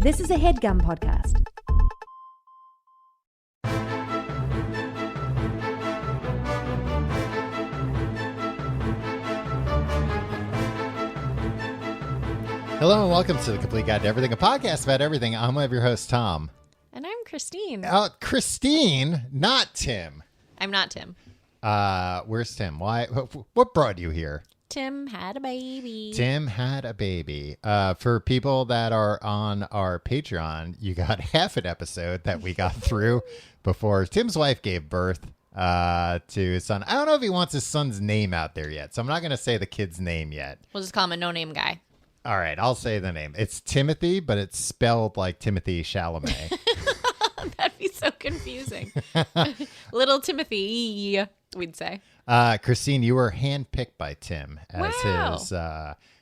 This is a HeadGum podcast. Hello and welcome to The Complete Guide to Everything, a podcast about everything. I'm one of your hosts, Tom. And I'm Christine. Christine, not Tim. I'm not Tim. Where's Tim? Why? What brought you here? Tim had a baby. Tim had a baby. For people that are on our Patreon, you got half an episode that we got through before Tim's wife gave birth to his son. I don't know if he wants his son's name out there yet, so I'm not going to say the kid's name yet. We'll just call him a no-name guy. All right, I'll say the name. It's Timothy, but it's spelled like Timothy Chalamet. That'd be so confusing. Little Timothy, we'd say. Christine, you were handpicked by Tim as his.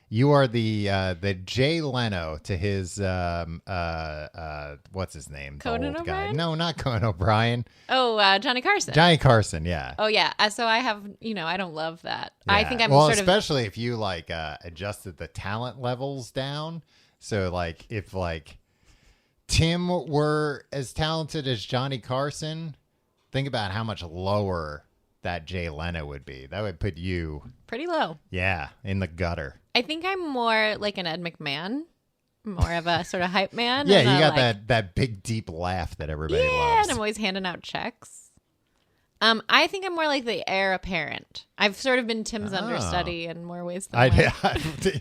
You are the Jay Leno to his what's his name? Conan the old O'Brien? guy. No, not Conan O'Brien. Oh, Johnny Carson. Johnny Carson, yeah. Oh yeah. So I have, I don't love that. Yeah. I think I'm especially if you adjusted the talent levels down. So if Tim were as talented as Johnny Carson, think about how much lower that Jay Leno would be. That would put you pretty low. Yeah, in the gutter. I think I'm more like an Ed McMahon, more of a sort of hype man. Yeah, you got that big deep laugh that everybody loves. Yeah, and I'm always handing out checks. I think I'm more like the heir apparent. I've sort of been Tim's understudy in more ways than one.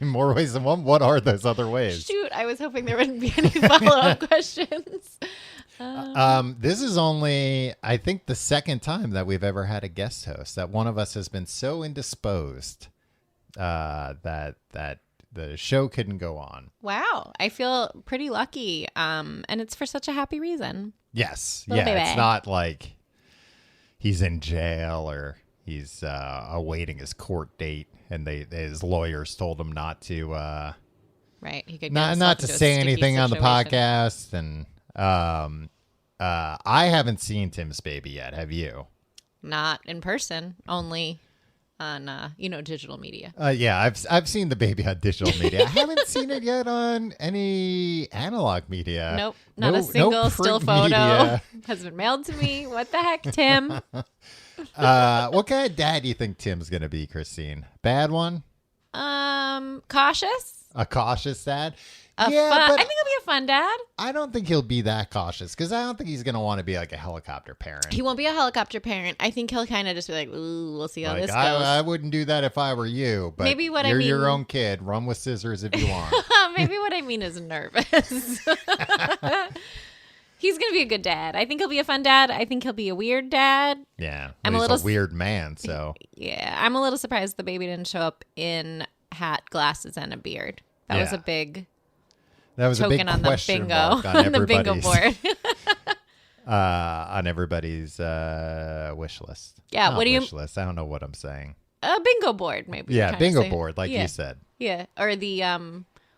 In more ways than one? What are those other ways? Shoot, I was hoping there wouldn't be any follow-up questions. This is only, I think, the second time that we've ever had a guest host that one of us has been so indisposed that the show couldn't go on. Wow, I feel pretty lucky, and it's for such a happy reason. Yes, Little baby. It's not like he's in jail or he's awaiting his court date, and his lawyers told him not to. Right, he could not to say anything on the podcast, and I haven't seen Tim's baby yet. Have you? Not in person, only on digital media. Yeah, I've seen the baby on digital media. I haven't seen it yet on any analog media. Nope, not a single still photo media has been mailed to me. What the heck, Tim? What kind of dad do you think Tim's gonna be, Christine? Bad one? Cautious. A cautious dad? But I think he'll be a fun dad. I don't think he'll be that cautious because I don't think he's going to want to be like a helicopter parent. He won't be a helicopter parent. I think he'll kind of just be like, ooh, we'll see how this goes. I wouldn't do that if I were you, but maybe what you're your own kid. Run with scissors if you want. Maybe what I mean is nervous. He's going to be a good dad. I think he'll be a fun dad. I think he'll be a weird dad. Yeah. He's a weird man, so. Yeah. I'm a little surprised the baby didn't show up in hat, glasses, and a beard. That was a big... That was token a big on the bingo on the bingo board. On everybody's wish list. Yeah, Not what do you wish list? I don't know what I'm saying. A bingo board, maybe. Yeah, bingo board, like you said. Yeah, or the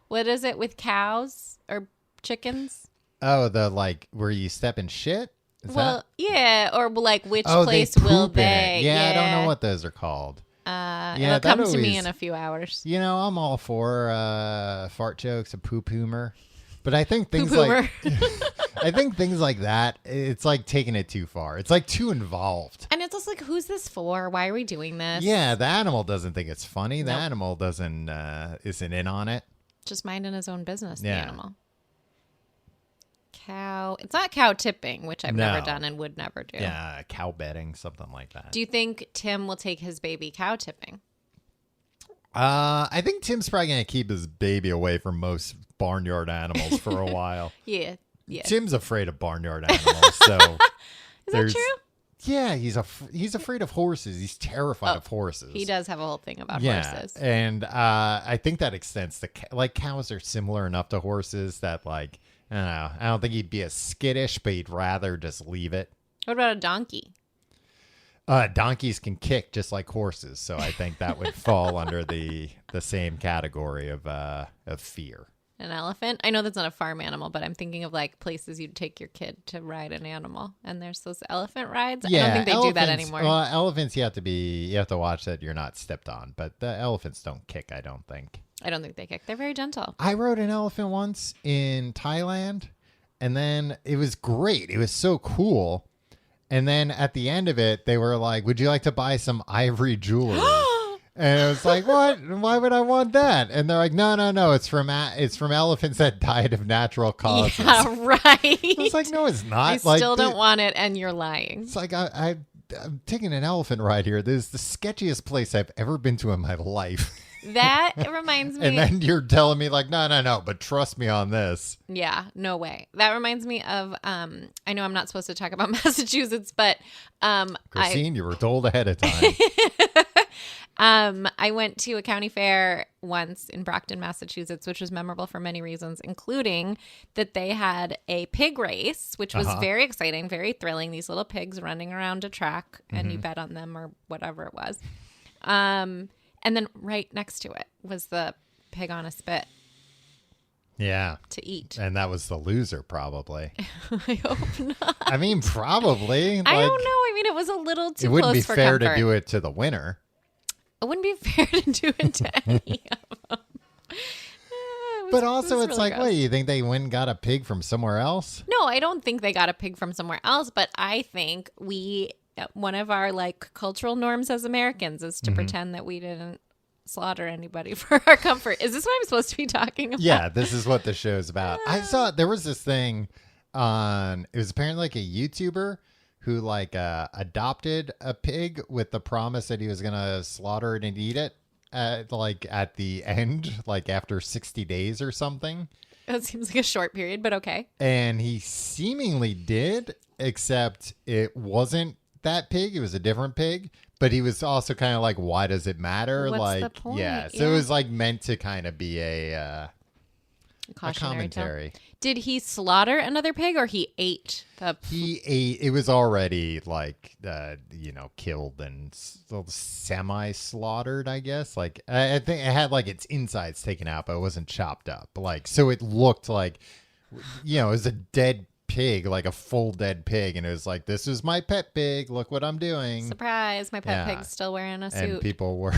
what is it with cows or chickens? Oh, the where you step in shit. Yeah, or which place will they? Yeah, I don't know what those are called. It'll come to me in a few hours. I'm all for fart jokes and poop humor, but I think things like that, it's like taking it too far. It's like too involved. And it's just like, who's this for? Why are we doing this? Yeah, the animal doesn't think it's funny. The animal isn't in on it. Just minding his own business. The animal. Cow. It's not cow tipping, which I've never done and would never do. Yeah, cow betting, something like that. Do you think Tim will take his baby cow tipping? I think Tim's probably going to keep his baby away from most barnyard animals for a while. Yeah. Tim's afraid of barnyard animals, so is that true? Yeah, he's afraid of horses. He's terrified of horses. He does have a whole thing about horses. And I think that extends to cows are similar enough to horses that I don't know. I don't think he'd be as skittish, but he'd rather just leave it. What about a donkey? Donkeys can kick just like horses, so I think that would fall under the same category of fear. An elephant? I know that's not a farm animal, but I'm thinking of places you'd take your kid to ride an animal, and there's those elephant rides. Yeah, I don't think they do that anymore. Well, elephants you have to watch that you're not stepped on, but the elephants don't kick, I don't think. I don't think they kick. They're very gentle. I rode an elephant once in Thailand, and then it was great. It was so cool. And then at the end of it, they were like, would you like to buy some ivory jewelry? And it was like, what? Why would I want that? And they're like, no. It's from elephants that died of natural causes. Yeah, right. I was like, no, it's not. I still don't want it, and you're lying. It's like, I'm taking an elephant ride here. This is the sketchiest place I've ever been to in my life. That reminds me. And then you're telling me like, no, but trust me on this. Yeah, no way. That reminds me of, I know I'm not supposed to talk about Massachusetts, but Christine, you were told ahead of time. I went to a county fair once in Brockton, Massachusetts, which was memorable for many reasons, including that they had a pig race, which was very exciting, very thrilling. These little pigs running around a track, and you bet on them or whatever it was. And then right next to it was the pig on a spit. Yeah. To eat. And that was the loser, probably. I hope not. I mean, probably. I don't know. I mean, it was a little too close for comfort. It wouldn't be fair to do it to the winner. It wouldn't be fair to do it to any of them. But also, it's really like, gross. what, you think they went and got a pig from somewhere else? No, I don't think they got a pig from somewhere else, but I think one of our like cultural norms as Americans is to pretend that we didn't slaughter anybody for our comfort. Is this what I'm supposed to be talking about? Yeah, this is what the show's about. I saw there was this thing on, it was apparently like a YouTuber who like adopted a pig with the promise that he was going to slaughter it and eat it like at the end, like after 60 days or something. That seems like a short period, but okay. And he seemingly did, except it wasn't that pig. It was a different pig. But he was also kind of like, why does it matter? What's like, the point? Yeah. So it was like meant to kind of be a Tale. commentary. Did he slaughter another pig or he ate the He ate. It was already like, killed and semi-slaughtered, I guess. Like, I think it had like its insides taken out, but it wasn't chopped up. Like, so it looked like, it was a dead pig, like a full dead pig, and it was like, this is my pet pig, look what I'm doing. Surprise, my pet pig's still wearing a suit. And people were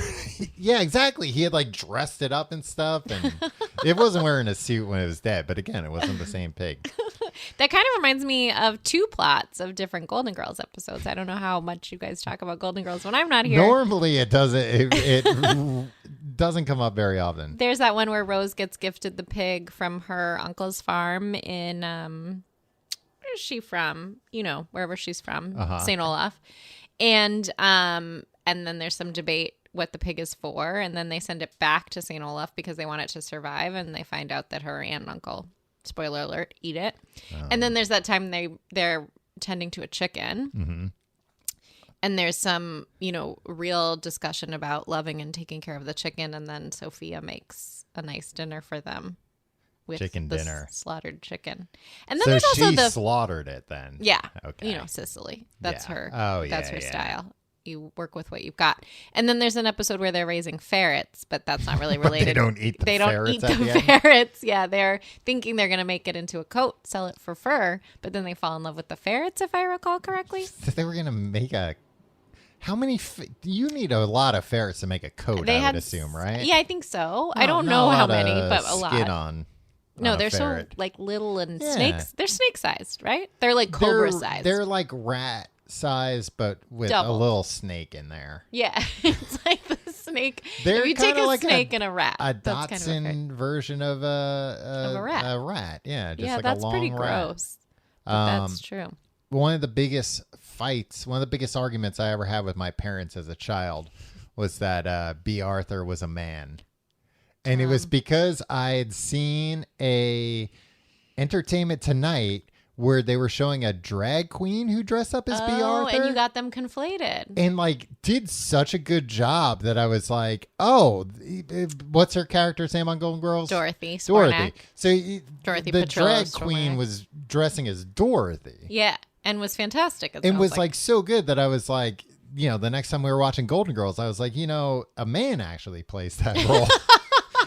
yeah, exactly, he had like dressed it up and stuff, and it wasn't wearing a suit when it was dead, but again, it wasn't the same pig. That kind of reminds me of two plots of different Golden Girls episodes. I don't know how much you guys talk about Golden Girls when I'm not here. Normally it doesn't it doesn't come up very often. There's that one where Rose gets gifted the pig from her uncle's farm in where's she from? Wherever she's from, St. Olaf. And then there's some debate what the pig is for, and then they send it back to St. Olaf because they want it to survive, and they find out that her aunt and uncle, spoiler alert, eat it. And then there's that time they're tending to a chicken. And there's some, real discussion about loving and taking care of the chicken, and then Sophia makes a nice dinner for them. With chicken the dinner, slaughtered chicken, and then so there's also she slaughtered it. Then okay, Sicily. That's her. Oh, that's her style. You work with what you've got. And then there's an episode where they're raising ferrets, but that's not really related. They don't eat the ferrets. Ferrets. Yeah, they're thinking they're going to make it into a coat, sell it for fur, but then they fall in love with the ferrets, if I recall correctly. They were going to make how many? You need a lot of ferrets to make a coat, I would assume, right? Yeah, I think so. I don't know how many, but a lot. Skin on. No, they're so like little and snakes. They're snake sized, right? They're like cobra sized. They're like rat size, but with a little snake in there. Yeah, it's like the snake. They're if you take a like snake and a rat, a that's Dotson version of a rat. A rat, yeah, just like that's a long pretty rat. gross. But that's true. One of the biggest arguments I ever had with my parents as a child was that B. Arthur was a man. And it was because I had seen a Entertainment Tonight where they were showing a drag queen who dressed up as B. Arthur. And you got them conflated. And like did such a good job that I was like, oh, what's her character's name on Golden Girls? Dorothy. So Dorothy the Petrillo drag queen was dressing as Dorothy. Yeah, and was fantastic. It was like so good that I was like, the next time we were watching Golden Girls, I was like, a man actually plays that role.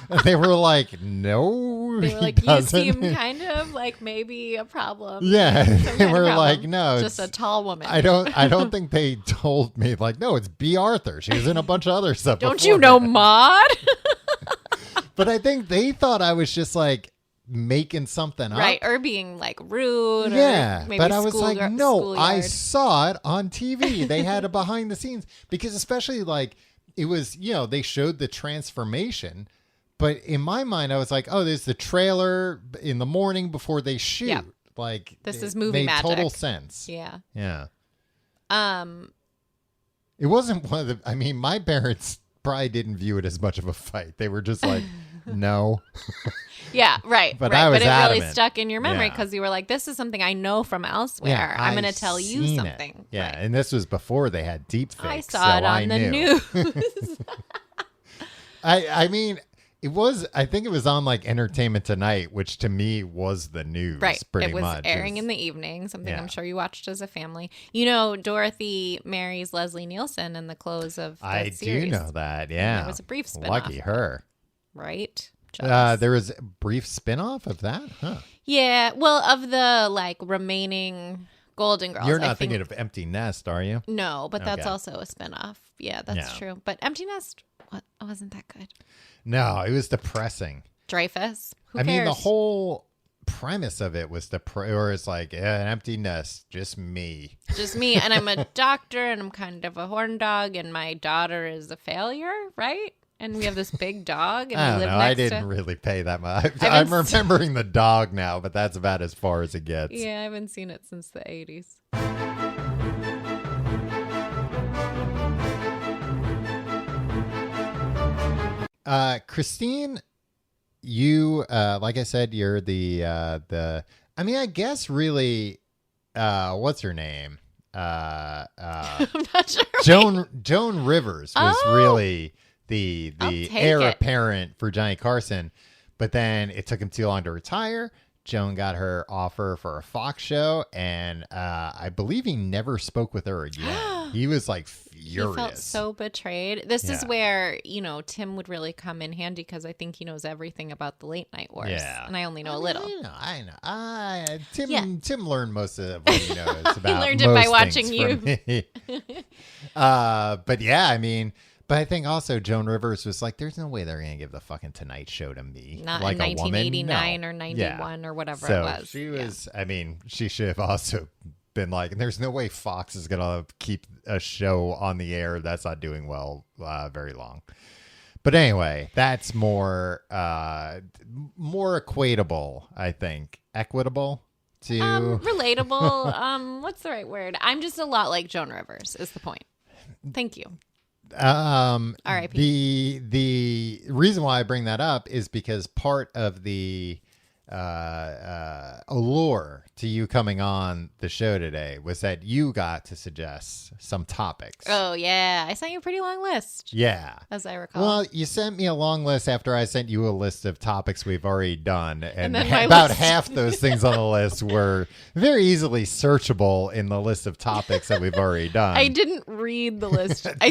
And they were like, no, they were like, you seem kind of like maybe a problem. Yeah, they were like, no, just a tall woman. I don't think they told me like, no, it's B. Arthur. She was in a bunch of other stuff. Don't you know Maude? But I think they thought I was just like making something up. Right, or being like rude. Yeah, or maybe but I was like, no, I schoolyard. saw it on TV. They had a behind the scenes because especially like it was, they showed the transformation. But in my mind, I was like, oh, there's the trailer in the morning before they shoot. Yep. Like This is it movie made magic. total sense. Yeah. Yeah. It wasn't one of the. I mean, my parents probably didn't view it as much of a fight. They were just like, no. Yeah, right. But right. I was But it really adamant. stuck in your memory Yeah. because you were like, this is something I know from elsewhere. Yeah, I'm I going to tell you seen it. something. Yeah, Right. and this was before they had deep fakes. I saw it so on the knew. news. I mean, it was. I think it was on like Entertainment Tonight, which to me was the news. Right. Pretty It was much. airing in the evening, something Yeah. I'm sure you watched as a family. You know, Dorothy marries Leslie Nielsen in the close of the I series. do know that. Yeah, there was a brief spin-off. Lucky her. Right? Jealous. There was a brief spin-off of that, huh? Yeah. Well, of the like remaining Golden Girls. You're I not think, thinking of Empty Nest, are you? No, but that's Okay. also a spinoff. Yeah, that's Yeah. true. But Empty Nest wasn't that good. No, it was depressing. Dreyfus. Who I cares? mean, the whole premise of it was or it's like an empty nest, just me. Just me, and I'm a doctor, and I'm kind of a horn dog, and my daughter is a failure, right? And we have this big dog, and I we don't live know. next I didn't to. really pay that much. I I'm haven't remembering the dog now, but that's about as far as it gets. Yeah, I haven't seen it since the 80s. Christine, you like I said, you're the I mean, I guess really what's her name? I'm not sure. Joan Rivers was Oh. really the I'll take heir it. apparent for Johnny Carson, but then it took him too long to retire. Joan got her offer for a Fox show, and I believe he never spoke with her again. He was like furious. He felt so betrayed. This is Yeah. where, Tim would really come in handy because I think he knows everything about the late night wars. Yeah. And I only know a little. I know. Tim Yeah. Tim learned most of what he knows about. learned it by most watching things from me. But yeah, I mean, but I think also Joan Rivers was like, "There's no way they're gonna give the fucking Tonight Show to me, Not like in a woman." 1989 No. or 91 or whatever So it was. she Yeah. was. I mean, she should have also been like, "There's no way Fox is gonna keep a show on the air that's not doing well very long." But anyway, that's more equatable, I think. Equitable to Relatable. What's the right word? I'm just a lot like Joan Rivers is the point. Thank you. R.I.P. The reason why I bring that up is because part of the allure to you coming on the show today was that you got to suggest some topics. Oh, yeah. I sent you a pretty long list, Yeah. as I recall. Well, you sent me a long list after I sent you a list of topics we've already done. And then my about list. half those things on the list were very easily searchable in the list of topics that we've already done. I didn't read the list. I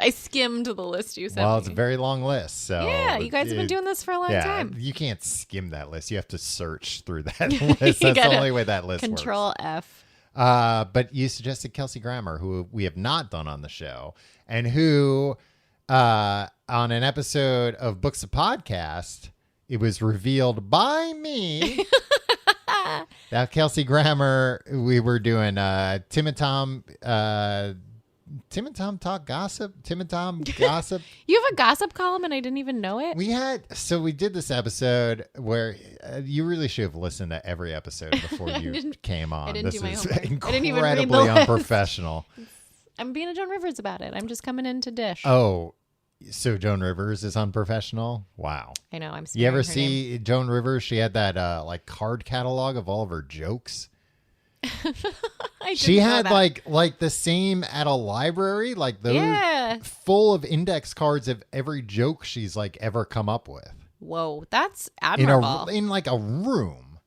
skimmed the list you sent Well, me. it's a very long list. So Yeah, you guys have been doing this for a long time. You can't skim that list. You have to search through that list. That's the gotta only way that list Control F. works. But you suggested Kelsey Grammer, who we have not done on the show, and who on an episode of Books of Podcast, it was revealed by me that Kelsey Grammer, we were doing Tim and Tom talk gossip. Tim and Tom gossip. You have a gossip column and I didn't even know it? We did this episode where you really should have listened to every episode before you came on. didn't This do my is homework. I didn't even read the incredibly list. unprofessional. I'm being a Joan Rivers about it. I'm just coming in to dish. Oh, so Joan Rivers is unprofessional? Wow. I know. I'm You ever smearing her name. see Joan Rivers? She had that like card catalog of all of her jokes. I She didn't know had that. like the same at a library, like those Yeah. full of index cards of every joke she's like ever come up with. Whoa, that's admirable. In like a room.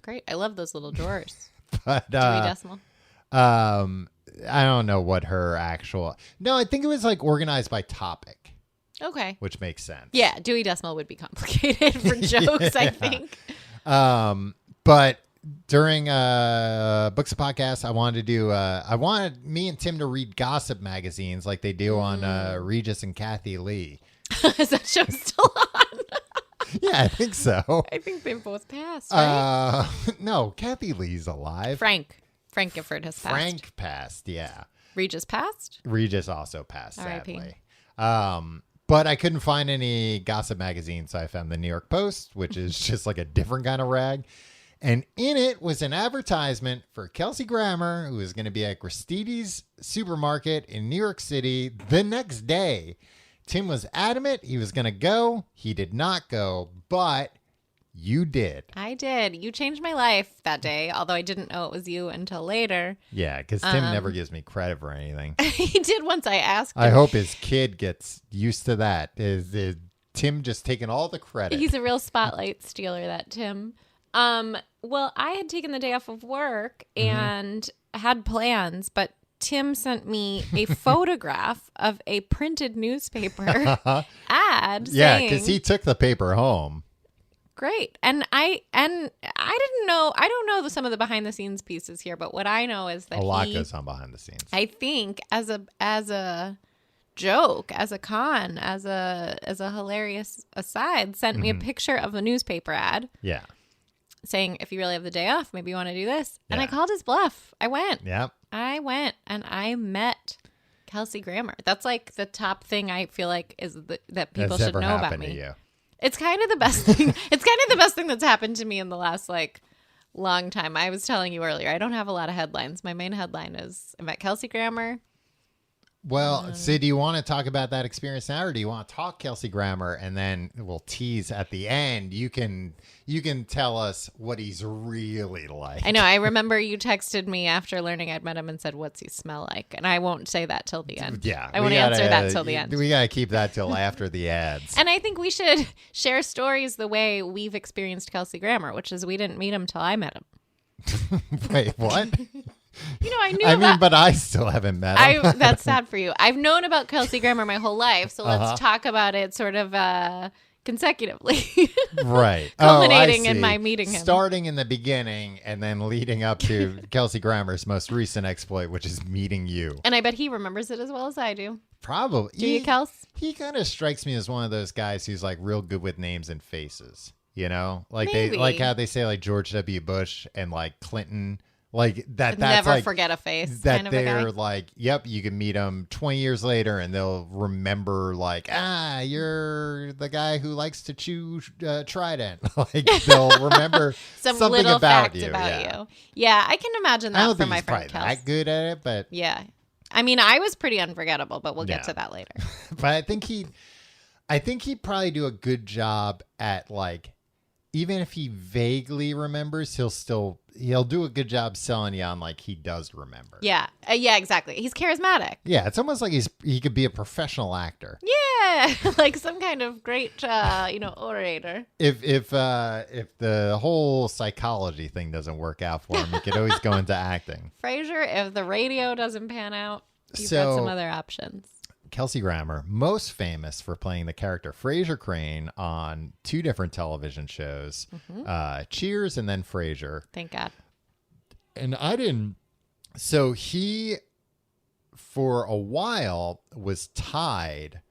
Great. I love those little drawers. But Dewey Decimal. I don't know what her actual. No, I think it was like organized by topic, Okay. which makes sense. Yeah, Dewey Decimal would be complicated for jokes, I think. But during Books of Podcast, I wanted me and Tim to read gossip magazines like they do on Regis and Kathy Lee. Is that show still on? Yeah, I think so. I think they've both passed, right? No, Kathy Lee's alive. Frank Gifford has passed. Frank passed, yeah. Regis passed? Regis also passed, R.I.P. sadly. But I couldn't find any gossip magazine, so I found the New York Post, which is just like a different kind of rag. And in it was an advertisement for Kelsey Grammer, who was going to be at Gristedes Supermarket in New York City the next day. Tim was adamant he was going to go. He did not go, but you did. I did. You changed my life that day, although I didn't know it was you until later. Yeah, because Tim never gives me credit for anything. He did once I asked him. I hope his kid gets used to that. Is Tim just taking all the credit? He's a real spotlight stealer, that Tim. Well, I had taken the day off of work and had plans, but Tim sent me a photograph of a printed newspaper ad. Yeah, saying, because he took the paper home. Great. And I didn't know, I don't know some of the behind the scenes pieces here, but what I know is that a lot goes on behind the scenes. I think as a joke, as a con, as a hilarious aside, sent me a picture of a newspaper ad. Yeah. Saying, if you really have the day off, maybe you want to do this. Yeah. And I called his bluff. I went. Yep. I went and I met Kelsey Grammer. That's like the top thing I feel like is that people That's should ever know about happened to me. you. It's kind of the best thing. It's kind of the best thing that's happened to me in the last long time. I was telling you earlier, I don't have a lot of headlines. My main headline is I met Kelsey Grammer. Well, Sid, do you want to talk about that experience now, or do you want to talk Kelsey Grammer and then we'll tease at the end? You can tell us what he's really like. I know. I remember you texted me after learning I'd met him and said, "What's he smell like?" And I won't say that till the end. Yeah, I won't answer that till the end. We gotta keep that till after the ads. And I think we should share stories the way we've experienced Kelsey Grammer, which is we didn't meet him till I met him. Wait, what? You know, I knew but I still haven't met him. That's sad for you. I've known about Kelsey Grammer my whole life, so let's talk about it sort of consecutively. Right. Culminating in my meeting him. Starting in the beginning and then leading up to Kelsey Grammer's most recent exploit, which is meeting you. And I bet he remembers it as well as I do. Probably. Do you, Kels? He kind of strikes me as one of those guys who's like real good with names and faces. You know? Like Maybe. they like how they say like George W. Bush and like Clinton. Like that's never like, forget a face. That kind of a they're guy. like, yep, you can meet them 20 years later and they'll remember like, you're the guy who likes to chew Trident. Like they'll remember something little about you. Yeah. Yeah, I can imagine I that don't for think my he's friend probably Kels. that good at it, but Yeah. I mean, I was pretty unforgettable, but we'll get to that later. But I think he'd probably do a good job at like, even if he vaguely remembers, he'll do a good job selling you on like he does remember. Yeah. Yeah, exactly. He's charismatic. Yeah, it's almost like he could be a professional actor. Yeah, like some kind of great, orator. If the whole psychology thing doesn't work out for him, he could always go into acting. Frasier, if the radio doesn't pan out, you've So- got some other options. Kelsey Grammer, most famous for playing the character Frasier Crane on 2 different television shows, Cheers and then Frasier. Thank God. And so he, for a while, was tied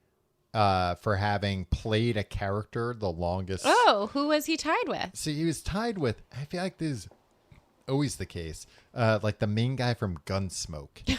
for having played a character the longest. Oh, who was he tied with? So he was tied with, I feel like this is always the case, like the main guy from Gunsmoke.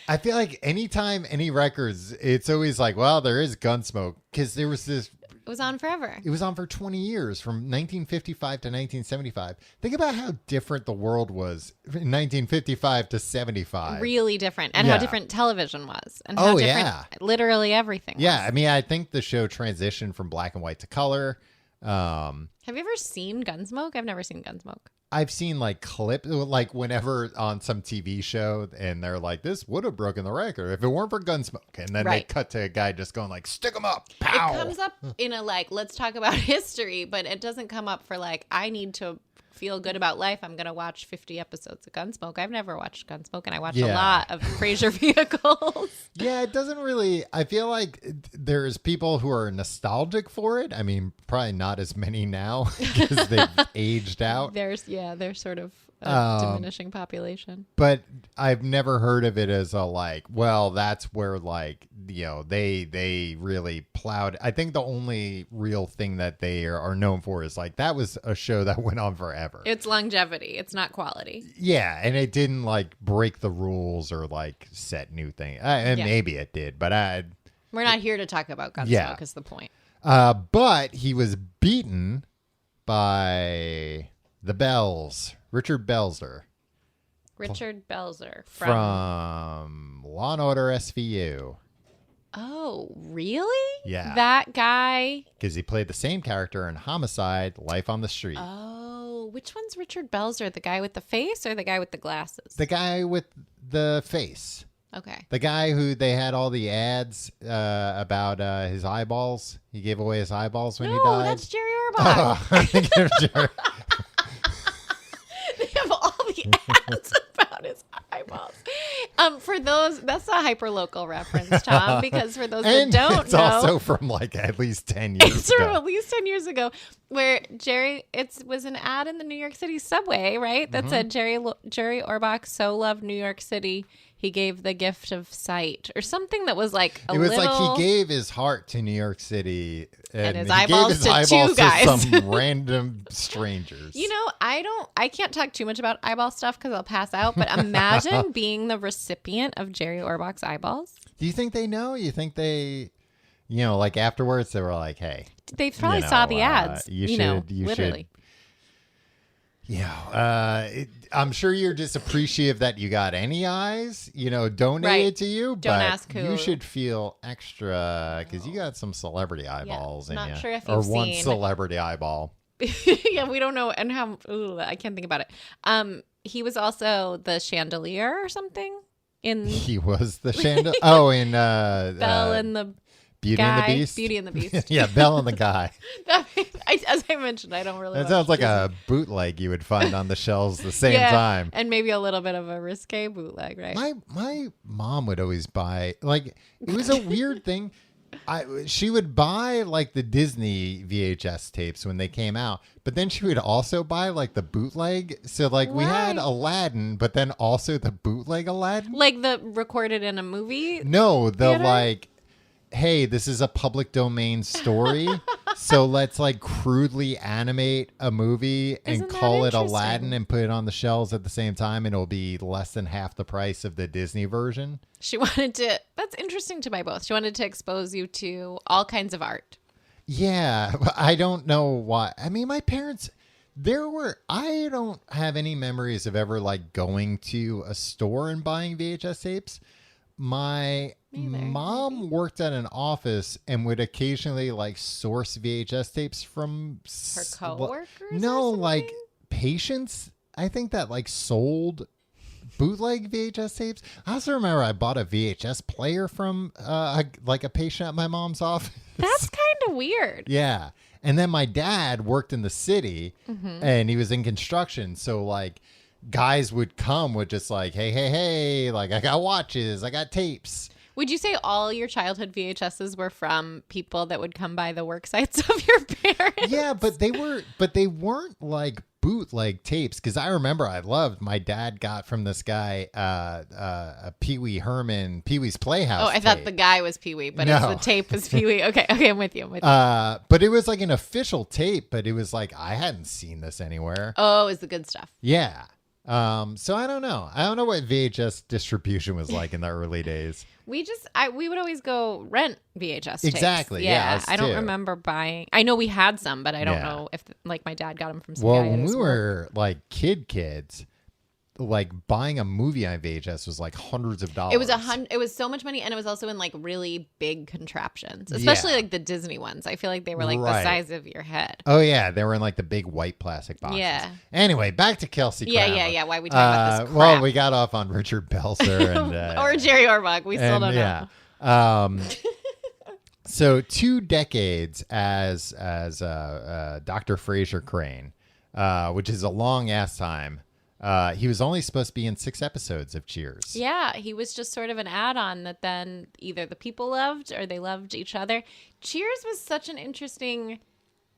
I feel like anytime any records, it's always like, well, there is Gunsmoke, because there was this. It was on forever. It was on for 20 years, from 1955 to 1975. Think about how different the world was in 1955 to 75. Really different. And how different television was. And how different literally everything was. Yeah, I mean, I think the show transitioned from black and white to color. Have you ever seen Gunsmoke? I've never seen Gunsmoke. I've seen like clips, like whenever on some TV show, and they're like, this would have broken the record if it weren't for Gunsmoke. And then they cut to a guy just going like, stick him up. Pow. It comes up in a let's talk about history, but it doesn't come up for I need to feel good about life. I'm going to watch 50 episodes of Gunsmoke. I've never watched Gunsmoke, and I watched a lot of Frasier vehicles. Yeah, it doesn't really, I feel like there's people who are nostalgic for it. I mean, probably not as many now because they've aged out. They're sort of diminishing population. But I've never heard of it as a like, well, that's where like, they really plowed. I think the only real thing that they are known for is like, that was a show that went on forever. It's longevity. It's not quality. Yeah. And it didn't like break the rules or like set new things. And maybe it did, but we're not here to talk about Gunsmoke is the point. But he was beaten by the Bells. Richard Belzer. Richard Belzer from Law and Order SVU. Oh, really? Yeah. That guy? Because he played the same character in Homicide, Life on the Street. Oh, which one's Richard Belzer? The guy with the face or the guy with the glasses? The guy with the face. Okay. The guy who they had all the ads about his eyeballs. He gave away his eyeballs when he died. No, that's Jerry Orbach. Oh, I'm thinking of Jerry. They have all the ads about his eyeballs. For those, that's a hyper-local reference, Tom, because for those that don't know. It's also from like at least 10 years ago. It's from at least 10 years ago, where it was an ad in the New York City subway, right? That said, Jerry Orbach so loved New York City, he gave the gift of sight, or something that was like it was like he gave his heart to New York City and his he eyeballs gave his to eyeballs two guys. to some random strangers. I can't talk too much about eyeball stuff because I'll pass out, but imagine being the recipient of Jerry Orbach's eyeballs. Do you think they know? You think they, like afterwards they were like, hey. They probably saw the ads, literally. I'm sure you're just appreciative that you got any eyes, donated to you. Don't but ask who. You should feel extra because you got some celebrity eyeballs in you. Not sure if or you've one seen. celebrity eyeball. Yeah, we don't know. And how, I can't think about it. He was also the chandelier or something. He was the chandelier. Oh, in Belle and the Beauty guy, and the Beast? Beauty and the Beast. Yeah, Belle and the Guy. As I mentioned, I don't really That watch sounds like Disney. a bootleg you would find on the shelves the same time. And maybe a little bit of a risque bootleg, right? My mom would always buy, like, it was a weird thing. She would buy, like, the Disney VHS tapes when they came out, but then she would also buy, like, the bootleg. So, like, we had Aladdin, but then also the bootleg Aladdin. Like the recorded in a movie? No, the, theater? like, hey, this is a public domain story, so let's like crudely animate a movie and call it Aladdin and put it on the shelves at the same time, and it'll be less than half the price of the Disney version. She wanted to, that's interesting to buy both. She wanted to expose you to all kinds of art. Yeah, I don't know why. I mean, my parents, I don't have any memories of ever like going to a store and buying VHS tapes. My mom worked at an office and would occasionally like source VHS tapes from her coworkers. No, like patients. I think that like sold bootleg VHS tapes. I also remember I bought a VHS player from a patient at my mom's office. That's kind of weird. Yeah, and then my dad worked in the city and he was in construction, so like. Guys would just like, hey, like I got watches, I got tapes. Would you say all your childhood VHSs were from people that would come by the work sites of your parents? Yeah, but they weren't like bootleg tapes, because I remember my dad got from this guy a Pee Wee's Playhouse. Oh, I thought the guy was Pee Wee, but no. It's the tape was Pee Wee. Okay, I'm with you. But it was like an official tape, but it was like I hadn't seen this anywhere. Oh, it's the good stuff. Yeah. So I don't know. I don't know what VHS distribution was like in the early days. We would always go rent VHS tapes. Exactly. Yeah. I don't remember buying. I know we had some, but I don't know if like my dad got them from some guy. Well, when we were like kids, like buying a movie on VHS was like hundreds of dollars. It was so much money, and it was also in like really big contraptions, especially like the Disney ones. I feel like they were like the size of your head. Oh yeah, they were in like the big white plastic boxes. Yeah. Anyway, back to Kelsey Grammer. Yeah. Why are we talking about this crap? Well, we got off on Richard Belzer and or Jerry Orbach. We still don't know. Yeah. So 2 decades as Dr. Frasier Crane, which is a long ass time. He was only supposed to be in 6 episodes of Cheers. Yeah, he was just sort of an add-on that then either the people loved or they loved each other. Cheers was such an interesting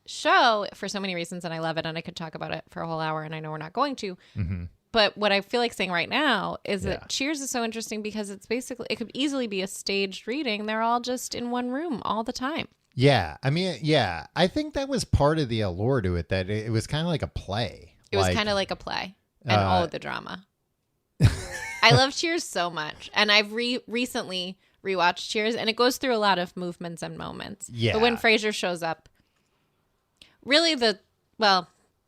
show for so many reasons, and I love it, and I could talk about it for a whole hour, and I know we're not going to. Mm-hmm. But what I feel like saying right now is that Cheers is so interesting because it's basically, it could easily be a staged reading. They're all just in one room all the time. Yeah. I mean, yeah. I think that was part of the allure to it, that it was kind of like a play. It was kind of like a play and all of the drama. I love Cheers so much. And I've recently rewatched Cheers, and it goes through a lot of movements and moments. Yeah. But when Frasier shows up, really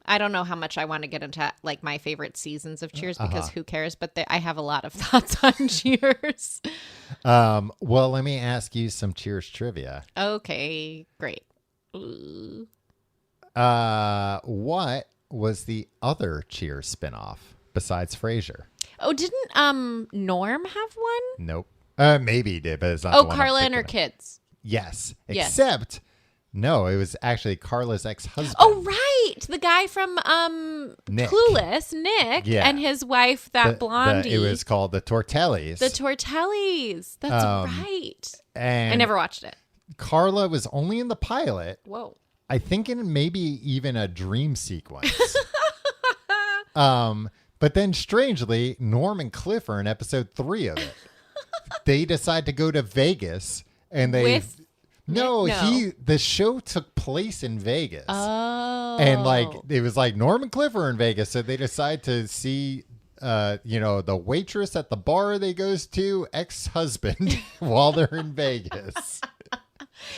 I don't know how much I want to get into like my favorite seasons of Cheers because who cares? But I have a lot of thoughts on Cheers. Well, let me ask you some Cheers trivia. Okay, great. Ooh. What was the other Cheers spinoff besides Frasier? Oh, didn't Norm have one? Nope. Maybe he did, but it's not. The one Carla and her kids. Yes. Except. No, it was actually Carla's ex-husband. Oh, right. The guy from Nick. Clueless, Nick, and his wife, that blondie. It was called The Tortellis. The Tortellis. That's right. And I never watched it. Carla was only in the pilot. Whoa. I think in maybe even a dream sequence. But then strangely, Norm and Cliff are in episode 3 of it. They decide to go to Vegas, and they... the show took place in Vegas. Oh. And like it was like Norm and Cliff are in Vegas, so they decide to see the waitress at the bar they goes to, ex-husband, while they're in Vegas.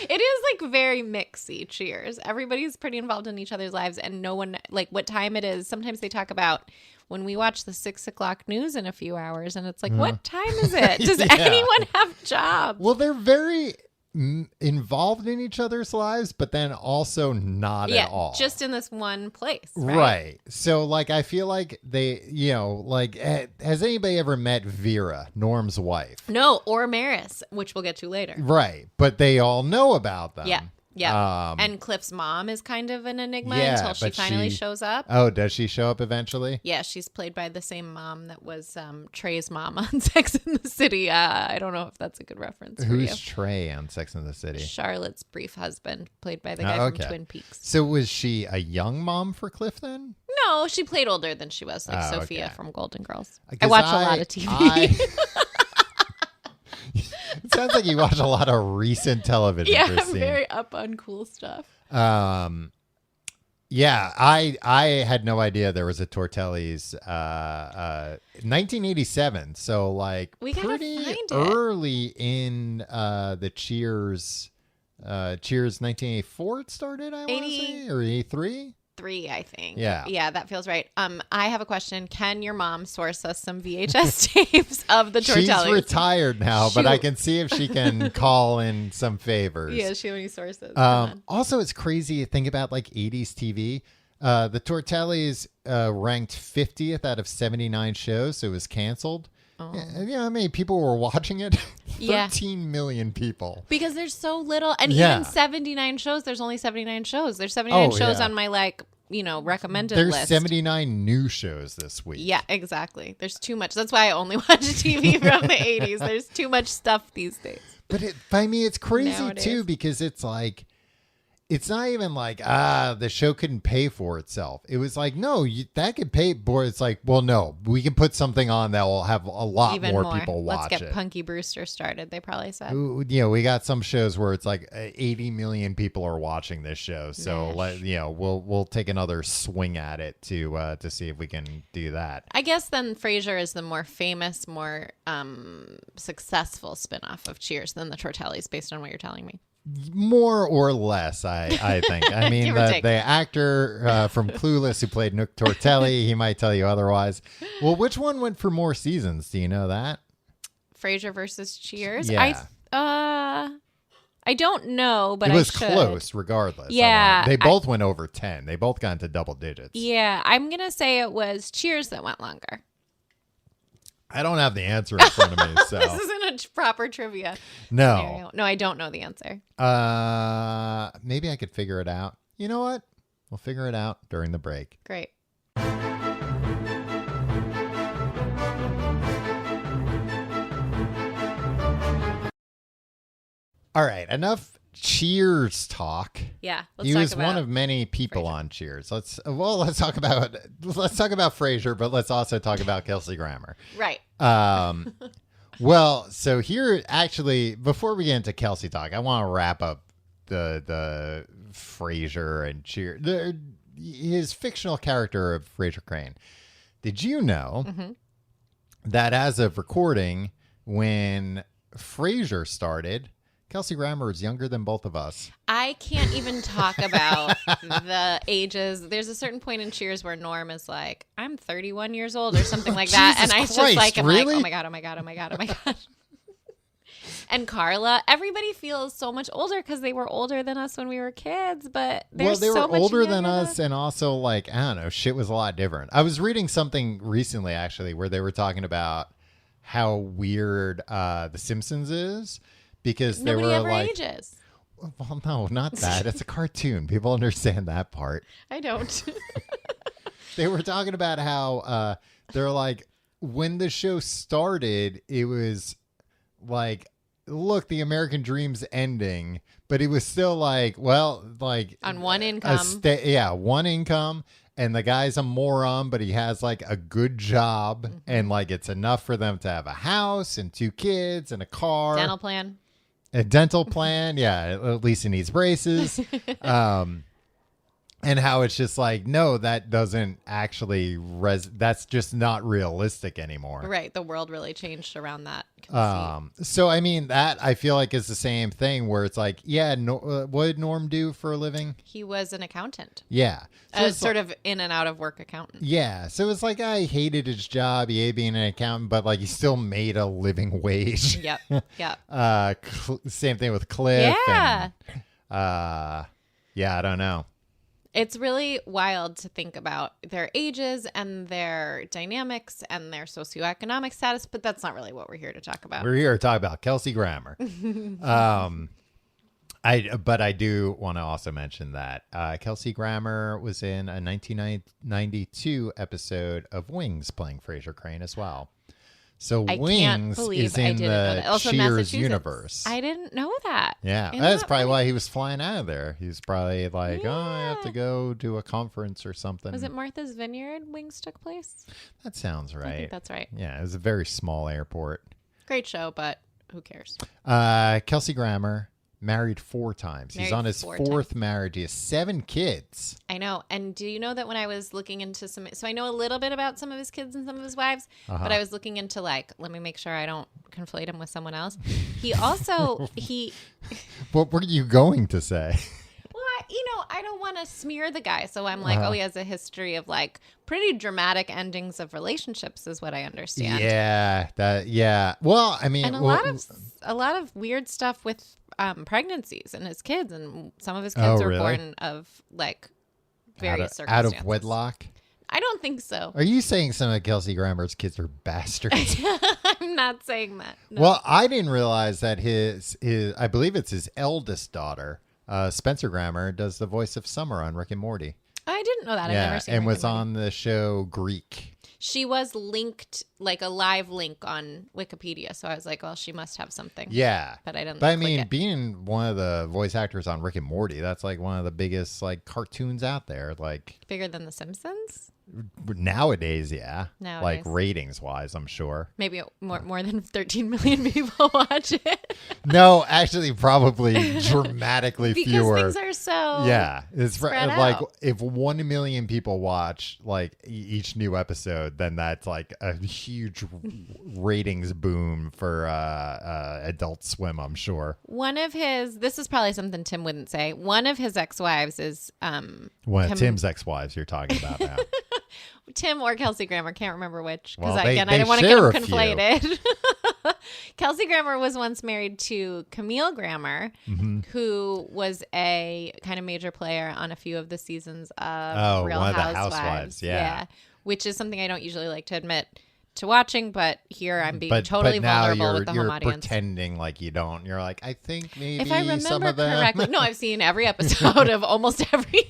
It is like very mixy Cheers. Everybody's pretty involved in each other's lives, and no one like what time it is. Sometimes they talk about when we watch the 6:00 news in a few hours, and it's like, what time is it? Does anyone have jobs? Well, they're very involved in each other's lives, but then also not at all. Just in this one place. Right. So like, I feel like they, like, has anybody ever met Vera, Norm's wife? No, or Maris, which we'll get to later. Right. But they all know about them. Yeah. Yeah. And Cliff's mom is kind of an enigma until she finally shows up. Oh, does she show up eventually? Yeah, she's played by the same mom that was Trey's mom on Sex and the City. I don't know if that's a good reference for you. Who's Trey on Sex and the City? Charlotte's brief husband, played by the guy from Twin Peaks. So was she a young mom for Cliff then? No, she played older than she was, like Sophia from Golden Girls. I watch a lot of TV. It sounds like you watch a lot of recent television. Yeah, Christine. I'm very up on cool stuff. Yeah, I had no idea there was a Tortelli's 1987. So like pretty early in the Cheers 1984 it started, I want to say, or 83? 3, I think. Yeah, that feels right. I have a question. Can your mom source us some VHS tapes of the Tortellis? She's retired now, but I can see if she can call in some favors. Yeah, she only sources. Also, it's crazy to think about like 80s TV. The Tortellis ranked 50th out of 79 shows, so it was canceled. Oh. Yeah, how many people were watching it? 13 million people. Because there's so little. And even 79 shows, there's only 79 shows. There's 79 shows on my, recommended list. There's 79 new shows this week. Yeah, exactly. There's too much. That's why I only watch TV from the 80s. There's too much stuff these days. But by me, it's crazy, nowadays, too, because it's like... It's not even like, the show couldn't pay for itself. It was like, no, that could pay for it. It's like, well, no, we can put something on that will have a lot even more people watch it. Let's get Punky Brewster started, they probably said. We got some shows where it's like 80 million people are watching this show. So, we'll take another swing at it to see if we can do that. I guess then Frasier is the more famous, more successful spinoff of Cheers than the Tortellis, based on what you're telling me. More or less, I think. I mean, the actor from Clueless who played Nick Tortelli, he might tell you otherwise. Well, which one went for more seasons? Do you know that? Frasier versus Cheers? Yeah. I don't know, but it was close regardless. Yeah. They both went over 10. They both got into double digits. Yeah, I'm going to say it was Cheers that went longer. I don't have the answer in front of me, so this isn't a proper trivia. No, I don't know the answer. Maybe I could figure it out. You know what? We'll figure it out during the break. Great. All right, enough Cheers talk. Yeah, he was one of many people Frasier. on Cheers. Let's talk about Frasier, but let's also talk about Kelsey Grammer. Right. Well, so here actually, before we get into Kelsey talk, I want to wrap up the Frasier and Cheers. His fictional character of Frasier Crane. Did you know that as of recording, when Frasier started, Kelsey Grammer is younger than both of us? I can't even talk about the ages. There's a certain point in Cheers where Norm is like, I'm 31 years old or something like that. Jesus And I Christ, just like, I'm really? like, oh my God. And Carla, everybody feels so much older because they were older than us when we were kids, but they're they so were much older younger than us, and also like, I don't know, shit was a lot different. I was reading something recently actually where they were talking about how weird The Simpsons is because they Nobody were ever like, ages. well, no, not that. It's a cartoon. People understand that part. I don't. They were talking about how they're like, when the show started, it was like, look, the American dream's ending, but it was still like, well, like On one income. One income. And the guy's a moron, but he has like a good job, and like it's enough for them to have a house and 2 kids and a car. Dental plan. A dental plan. Yeah, at least he needs braces. And how it's just like, no, that doesn't actually that's just not realistic anymore. Right. The world really changed around that conceit. So, I mean, that I feel like is the same thing where it's like, yeah, what did Norm do for a living? He was an accountant. Yeah. So it's Sort of in and out of work accountant. Yeah. So it's like, I hated his job. He hated being an accountant, but like he still made a living wage. Yep. Same thing with Cliff. Yeah. And, yeah, I don't know. It's really wild to think about their ages and their dynamics and their socioeconomic status, but that's not really what we're here to talk about. We're here to talk about Kelsey Grammer. But I do want to also mention that Kelsey Grammer was in a 1992 episode of Wings playing Frasier Crane as well. So I can't Wings believe is I in didn't know the that. Also Cheers Massachusetts. universe. I didn't know that. Yeah, Isn't that's that probably funny? why he was flying out of there. He's probably like, oh, I have to Yeah. go do a conference or something. Was it Martha's Vineyard Wings took place? That sounds right. I think that's right. Yeah, it was a very small airport. Great show, but who cares? Kelsey Grammer, married 4 times. He's Married on his 4 4th marriage. He has 7 kids. I know. And do you know that when I was looking into so I know a little bit about some of his kids and some of his wives, but I was looking into like, let me make sure I don't conflate him with someone else. He also, What were you going to say? well, I don't want to smear the guy. So I'm like, oh, he has a history of like pretty dramatic endings of relationships is what I understand. Yeah. Well, I mean, And a lot of weird stuff with pregnancies and his kids, and some of his kids were really? born of like various out circumstances. of wedlock. I don't think so. Are you saying some of Kelsey Grammer's kids are bastards? I'm not saying that. No. Well, I didn't realize that his I believe it's his eldest daughter, Spencer Grammer, does the voice of Summer on Rick and Morty. I didn't know that. I've Yeah, never seen and Rick was and Morty. on the show Greek. She was linked, like a live link on Wikipedia. So I was like, well, she must have something. Yeah. But I didn't. But I click mean, it. being one of the voice actors on Rick and Morty, that's like one of the biggest like cartoons out there. Like Bigger than The Simpsons? nowadays, yeah. Nowadays. Like ratings wise, I'm sure. Maybe more than 13 million people watch it. No, actually, probably dramatically Because fewer. things are so. Yeah, it's spread like out. if 1 million people watch like each new episode, then that's like a huge ratings boom for Adult Swim, I'm sure. This is probably something Tim wouldn't say. One of his ex-wives is One of Tim's ex-wives you're talking about now. Tim or Kelsey Grammer, can't remember which, because Well, I they didn't want to get share them a few. conflated. Kelsey Grammer was once married to Camille Grammer, who was a kind of major player on a few of the seasons of Real one of the Housewives. Housewives, yeah. Which is something I don't usually like to admit to watching, but here I'm being But totally now vulnerable with the home you're audience. pretending like you don't. You're like, I think maybe If I some remember of them. correctly, no, I've seen every episode of almost every.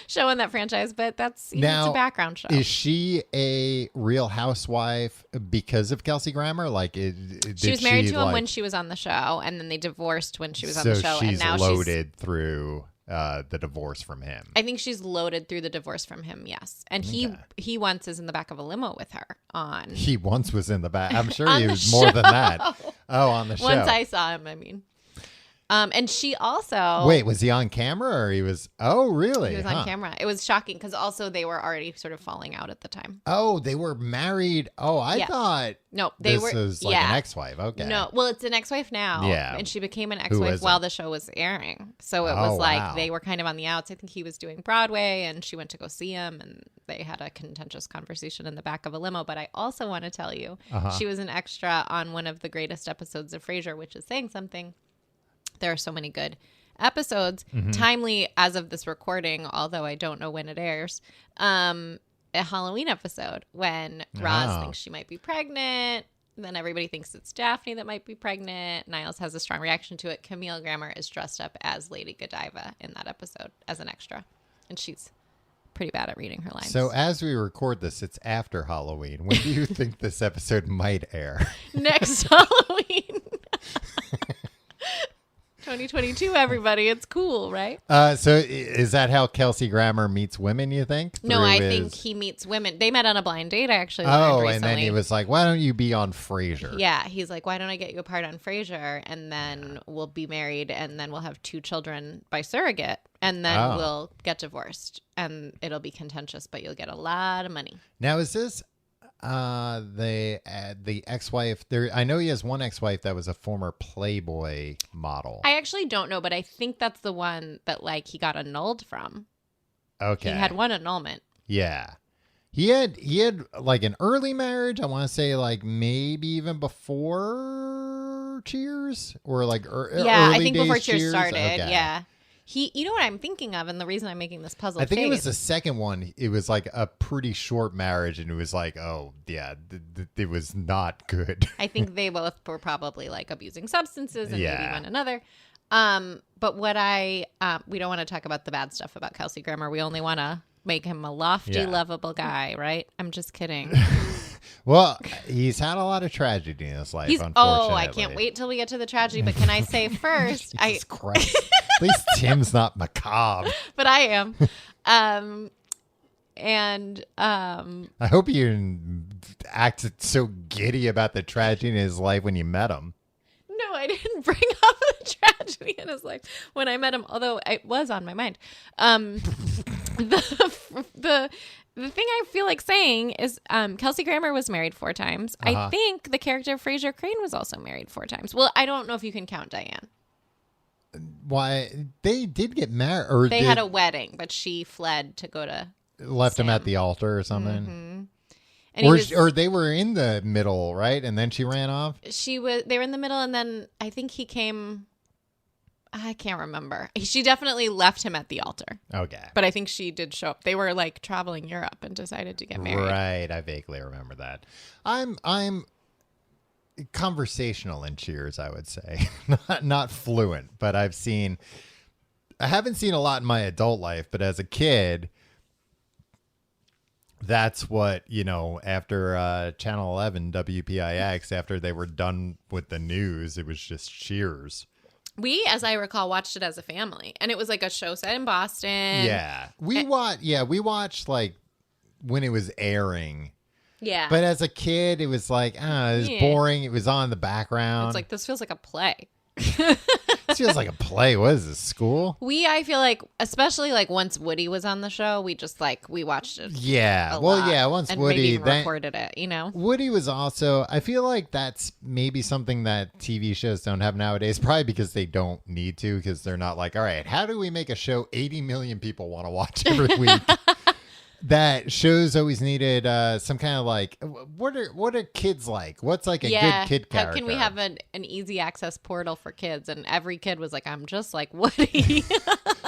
show in that franchise, but that's now, it's a background show. Is she a Real Housewife because of Kelsey Grammer? Like, she was married to him when she was on the show, and then they divorced when she was on the show. She's and now loaded through the divorce from him. I think she's loaded through the divorce from him. Yes, and he once is in the back of a limo with her on. He once was in the back. I'm sure he was more than that. Oh, on the show. Once I saw him, I mean. And she also... Wait, was he on camera or he was... Oh, really? He was on camera. It was shocking because also they were already sort of falling out at the time. Oh, they were married. Oh, I thought this was like an ex-wife. Okay. No, well, it's an ex-wife now. Yeah. And she became an ex-wife while the show was airing. So it was like they were kind of on the outs. I think he was doing Broadway and she went to go see him and they had a contentious conversation in the back of a limo. But I also want to tell you, she was an extra on one of the greatest episodes of Frasier, which is saying something. There are so many good episodes, timely as of this recording, although I don't know when it airs, a Halloween episode when Roz thinks she might be pregnant. Then everybody thinks it's Daphne that might be pregnant. Niles has a strong reaction to it. Camille Grammer is dressed up as Lady Godiva in that episode as an extra. And she's pretty bad at reading her lines. So as we record this, it's after Halloween. When do you think this episode might air? Next Halloween. 2022, everybody. It's cool, right? So is that how Kelsey Grammer meets women, you think? No, I think he meets women. They met on a blind date, I actually learned recently. And then he was like, why don't you be on Frasier? Yeah, he's like, why don't I get you a part on Frasier? And then we'll be married, and then we'll have 2 children by surrogate, and then we'll get divorced. And it'll be contentious, but you'll get a lot of money. Now, is this... the ex-wife there? I know he has one ex-wife that was a former Playboy model. I actually don't know, but I think that's the one that like he got annulled from. Okay, he had one annulment. Yeah, he had like an early marriage. I want to say like maybe even before Cheers or like early I think before Cheers started. Okay. Yeah. You know what I'm thinking of, and the reason I'm making this puzzle. I think it was the second one. It was like a pretty short marriage, and it was like, oh yeah, it was not good. I think they both were probably like abusing substances and maybe one another. But what we don't want to talk about the bad stuff about Kelsey Grammer. We only want to make him a lofty, lovable guy, right? I'm just kidding. Well, he's had a lot of tragedy in his life, unfortunately. Oh, I can't wait till we get to the tragedy. But can I say first? Jesus Christ. At least Tim's not macabre. But I am. I hope you acted so giddy about the tragedy in his life when you met him. No, I didn't bring up the tragedy in his life when I met him, although it was on my mind. The thing I feel like saying is Kelsey Grammer was married 4 times. I think the character of Frasier Crane was also married 4 times. Well, I don't know if you can count Diane. Why? They did get married. Or they had a wedding, but she fled to go to left Sam. him at the altar or something. Mm-hmm. And or they were in the middle, right? And then she ran off? They were in the middle, and then I think he came... I can't remember. She definitely left him at the altar. Okay. But I think she did show up. They were like traveling Europe and decided to get married. Right. I vaguely remember that. I'm conversational in Cheers, I would say. Not fluent, but I haven't seen a lot in my adult life, but as a kid, that's what, after Channel 11, WPIX, after they were done with the news, it was just Cheers. We, as I recall, watched it as a family, and it was like a show set in Boston. Yeah. We watched like when it was airing. Yeah. But as a kid, it was like, it was boring. It was on in the background. It's like, this feels like a play. This feels like a play. What is this, school? I feel like, especially like once Woody was on the show, we watched it. Yeah. Once and Woody maybe even recorded it, Woody was also, I feel like that's maybe something that TV shows don't have nowadays, probably because they don't need to, because they're not like, all right, how do we make a show 80 million people want to watch every week? That shows always needed some kind of like, what are kids like? What's like a good kid character? How can we have an easy access portal for kids? And every kid was like, I'm just like Woody.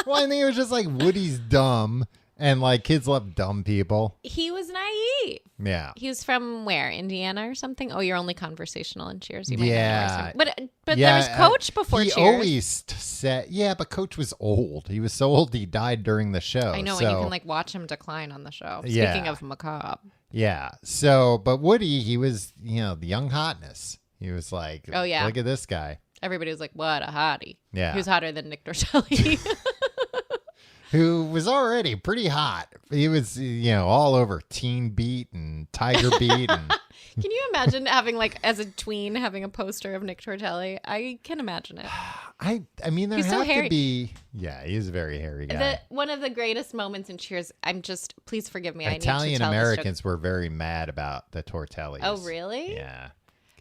Well, I think it was just like Woody's dumb And like kids love dumb people. He was naive. Yeah. He was from where? Indiana or something? Oh, you're only conversational in Cheers. You might Yeah. not know. But there was Coach before he Cheers. Always said, yeah, but Coach was old. He was so old he died during the show. I know, so, and you can like watch him decline on the show. Yeah. Speaking of macabre. Yeah. So, but Woody, he was, the young hotness. He was like, oh yeah, look at this guy. Everybody was like, what a hottie. Yeah. He was hotter than Nick Tortelli. Who was already pretty hot. He was, all over Teen Beat and Tiger Beat. And Can you imagine having, like, as a tween, having a poster of Nick Tortelli? I can imagine it. I mean, there He's so have hairy. to be. Yeah, he's a very hairy guy. One of the greatest moments in Cheers. Please forgive me. Italian I need to Americans were very mad about the Tortellis. Oh, really? Yeah.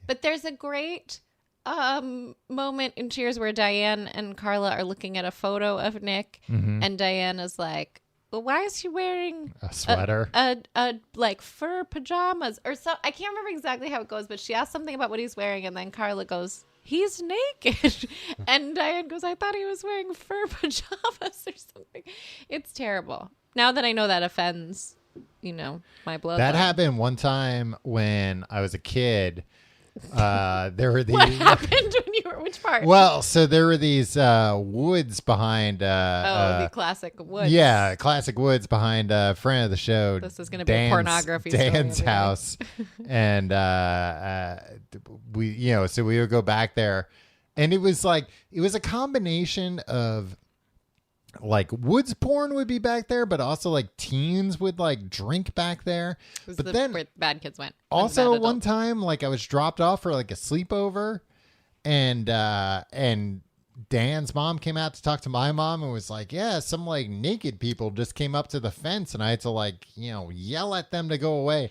But there's a great moment in Cheers where Diane and Carla are looking at a photo of Nick, and Diane is like, well, why is she wearing a sweater? A like fur pajamas or so? I can't remember exactly how it goes, but she asked something about what he's wearing, and then Carla goes, he's naked. And Diane goes, I thought he was wearing fur pajamas or something. It's terrible. Now that I know that offends, my blood. That happened one time when I was a kid. There were these. What happened when you were? Which part? Well, so there were these woods behind. The classic woods. Yeah, classic woods behind a friend of the show. This is going to be a pornography story. Dan's house, and so we would go back there, and it was a combination of. Like woods porn would be back there, but also like teens would like drink back there. But then where bad kids went. Also one time, like I was dropped off for like a sleepover, and Dan's mom came out to talk to my mom and was like, yeah, some like naked people just came up to the fence, and I had to like, yell at them to go away.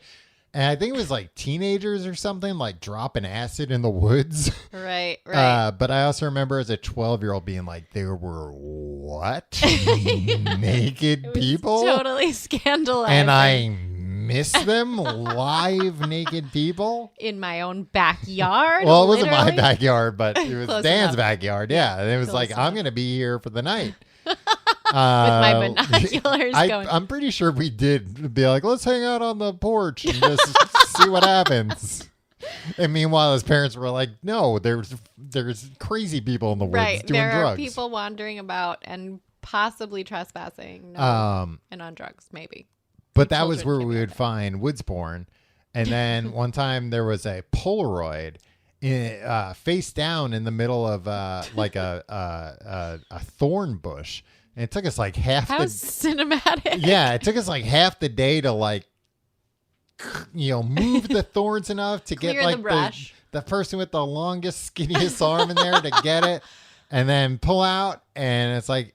And I think it was like teenagers or something, like dropping acid in the woods. Right. But I also remember as a 12-year-old being like, there were what? Naked people? Totally scandalizing. And I miss them, live naked people? In my own backyard? Well, it wasn't my backyard, but it was Close Dan's enough. backyard. Yeah. And it was Close like, enough. I'm going to be here for the night. With my binoculars going. I'm pretty sure we did be like, let's hang out on the porch and just see what happens. And meanwhile, his parents were like, no, there's crazy people in the woods doing there drugs. Are people wandering about and possibly trespassing. And on drugs, maybe. But that was where we would find woods porn. And then one time there was a Polaroid face down in the middle of like a thorn bush. And it took us like How cinematic. Yeah, it took us like half the day to like, move the thorns enough to Clear get like the brush. The person with the longest, skinniest arm in there to get it, and then pull out, and it's like,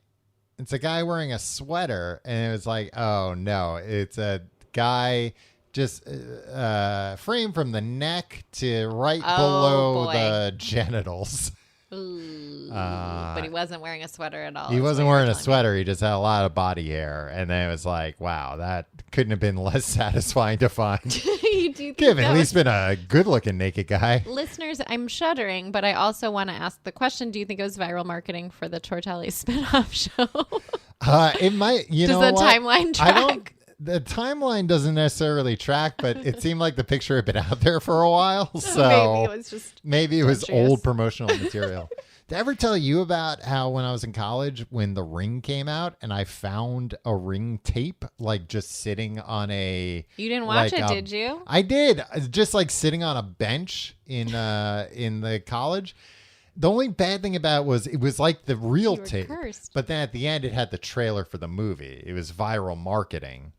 it's a guy wearing a sweater, and it was like, oh no, it's a guy just framed from the neck to right below the genitals. Ooh, but he wasn't wearing a sweater at all. He wasn't wearing a sweater. He just had a lot of body hair. And then it was like, wow, that couldn't have been less satisfying to find. You do Could have at least been a good-looking naked guy. Listeners, I'm shuddering, but I also want to ask the question, do you think it was viral marketing for the Tortelli spinoff show? It might, Does the timeline track? The timeline doesn't necessarily track, but it seemed like the picture had been out there for a while. So maybe it was old promotional material. Did I ever tell you about how when I was in college, when The Ring came out and I found a Ring tape, like just sitting on a... You didn't watch it, did you? I did. Just like sitting on a bench in the college. The only bad thing about it was like the real tape. Cursed. But then at the end, it had the trailer for the movie. It was viral marketing.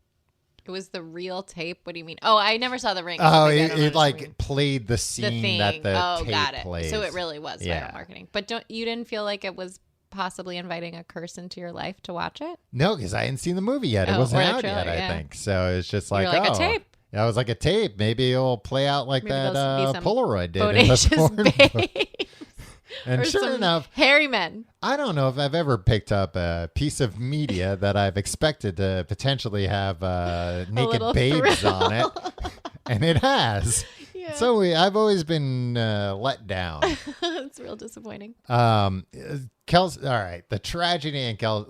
It was the real tape? What do you mean? Oh, I never saw The Ring. Oh, it like played the scene that the tape got it. plays. So it really was viral marketing. But you didn't feel like it was possibly inviting a curse into your life to watch it? No, because I hadn't seen the movie yet. It wasn't out yet, I think. So it's just like, a tape. Yeah, it was like a tape. Maybe it'll play out like Maybe that Polaroid did. Bodacious babes. And or sure enough, hairy men. I don't know if I've ever picked up a piece of media that I've expected to potentially have naked babes on it. And it has. Yeah. So I've always been let down. It's real disappointing. Kelsey, all right, the tragedy in Kelsey.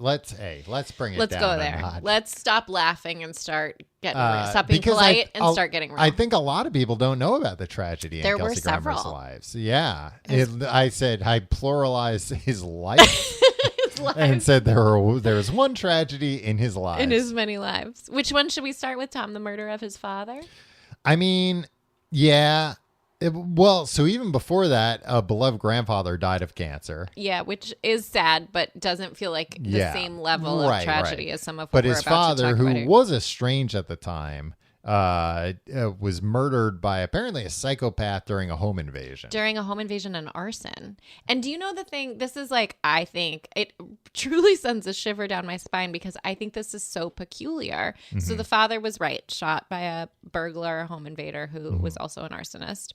Let's bring it Let's down go a there. notch. Let's stop laughing and start getting stop being polite and start getting real. I think a lot of people don't know about the tragedy in There were Kelsey Grammer's several. lives. Yeah, I pluralized his life. And said there was one tragedy in his life. In his many lives. Which one should we start with, Tom? The murder of his father? I mean, yeah. So even before that, a beloved grandfather died of cancer. Yeah, which is sad, but doesn't feel like the same level of tragedy as some of what but we're his about to father, talk who about here. was estranged at the time, was murdered by apparently a psychopath during a home invasion. During a home invasion and arson. And do you know the thing? This is like, I think it truly sends a shiver down my spine because I think this is so peculiar. Mm-hmm. So the father was shot by a burglar, a home invader who was also an arsonist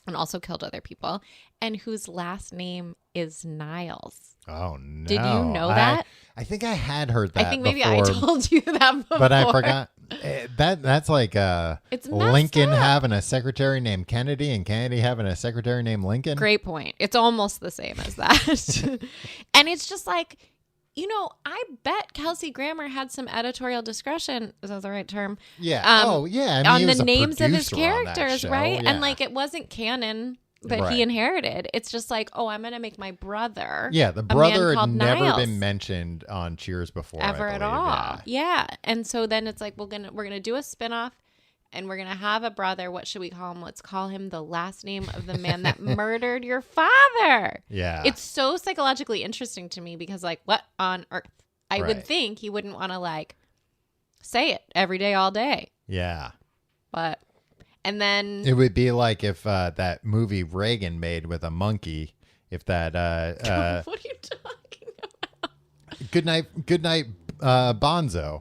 and also killed other people, and whose last name is Niles. Oh, no. Did you know that? I think I had heard that I think maybe before, I told you that before. but I forgot. That's like it's Lincoln having a secretary named Kennedy and Kennedy having a secretary named Lincoln. Great point. It's almost the same as that. And it's just like, I bet Kelsey Grammer had some editorial discretion. Is that the right term? Yeah. I mean, on he the was a names of his producer on that characters, show. right? Yeah. And like, it wasn't canon that he inherited. It's just like, I'm going to make my brother. Yeah, the brother had never Niles. been mentioned on Cheers before. Ever I at believe. all. Yeah. And so then it's like, we're gonna do a spinoff. And we're going to have a brother. What should we call him? Let's call him the last name of the man that murdered your father. Yeah. It's so psychologically interesting to me because, like, what on earth? I would think he wouldn't want to, like, say it every day, all day. Yeah. But, and then. It would be like if that movie Reagan made with a monkey, if that. What are you talking about? Good night, Bonzo.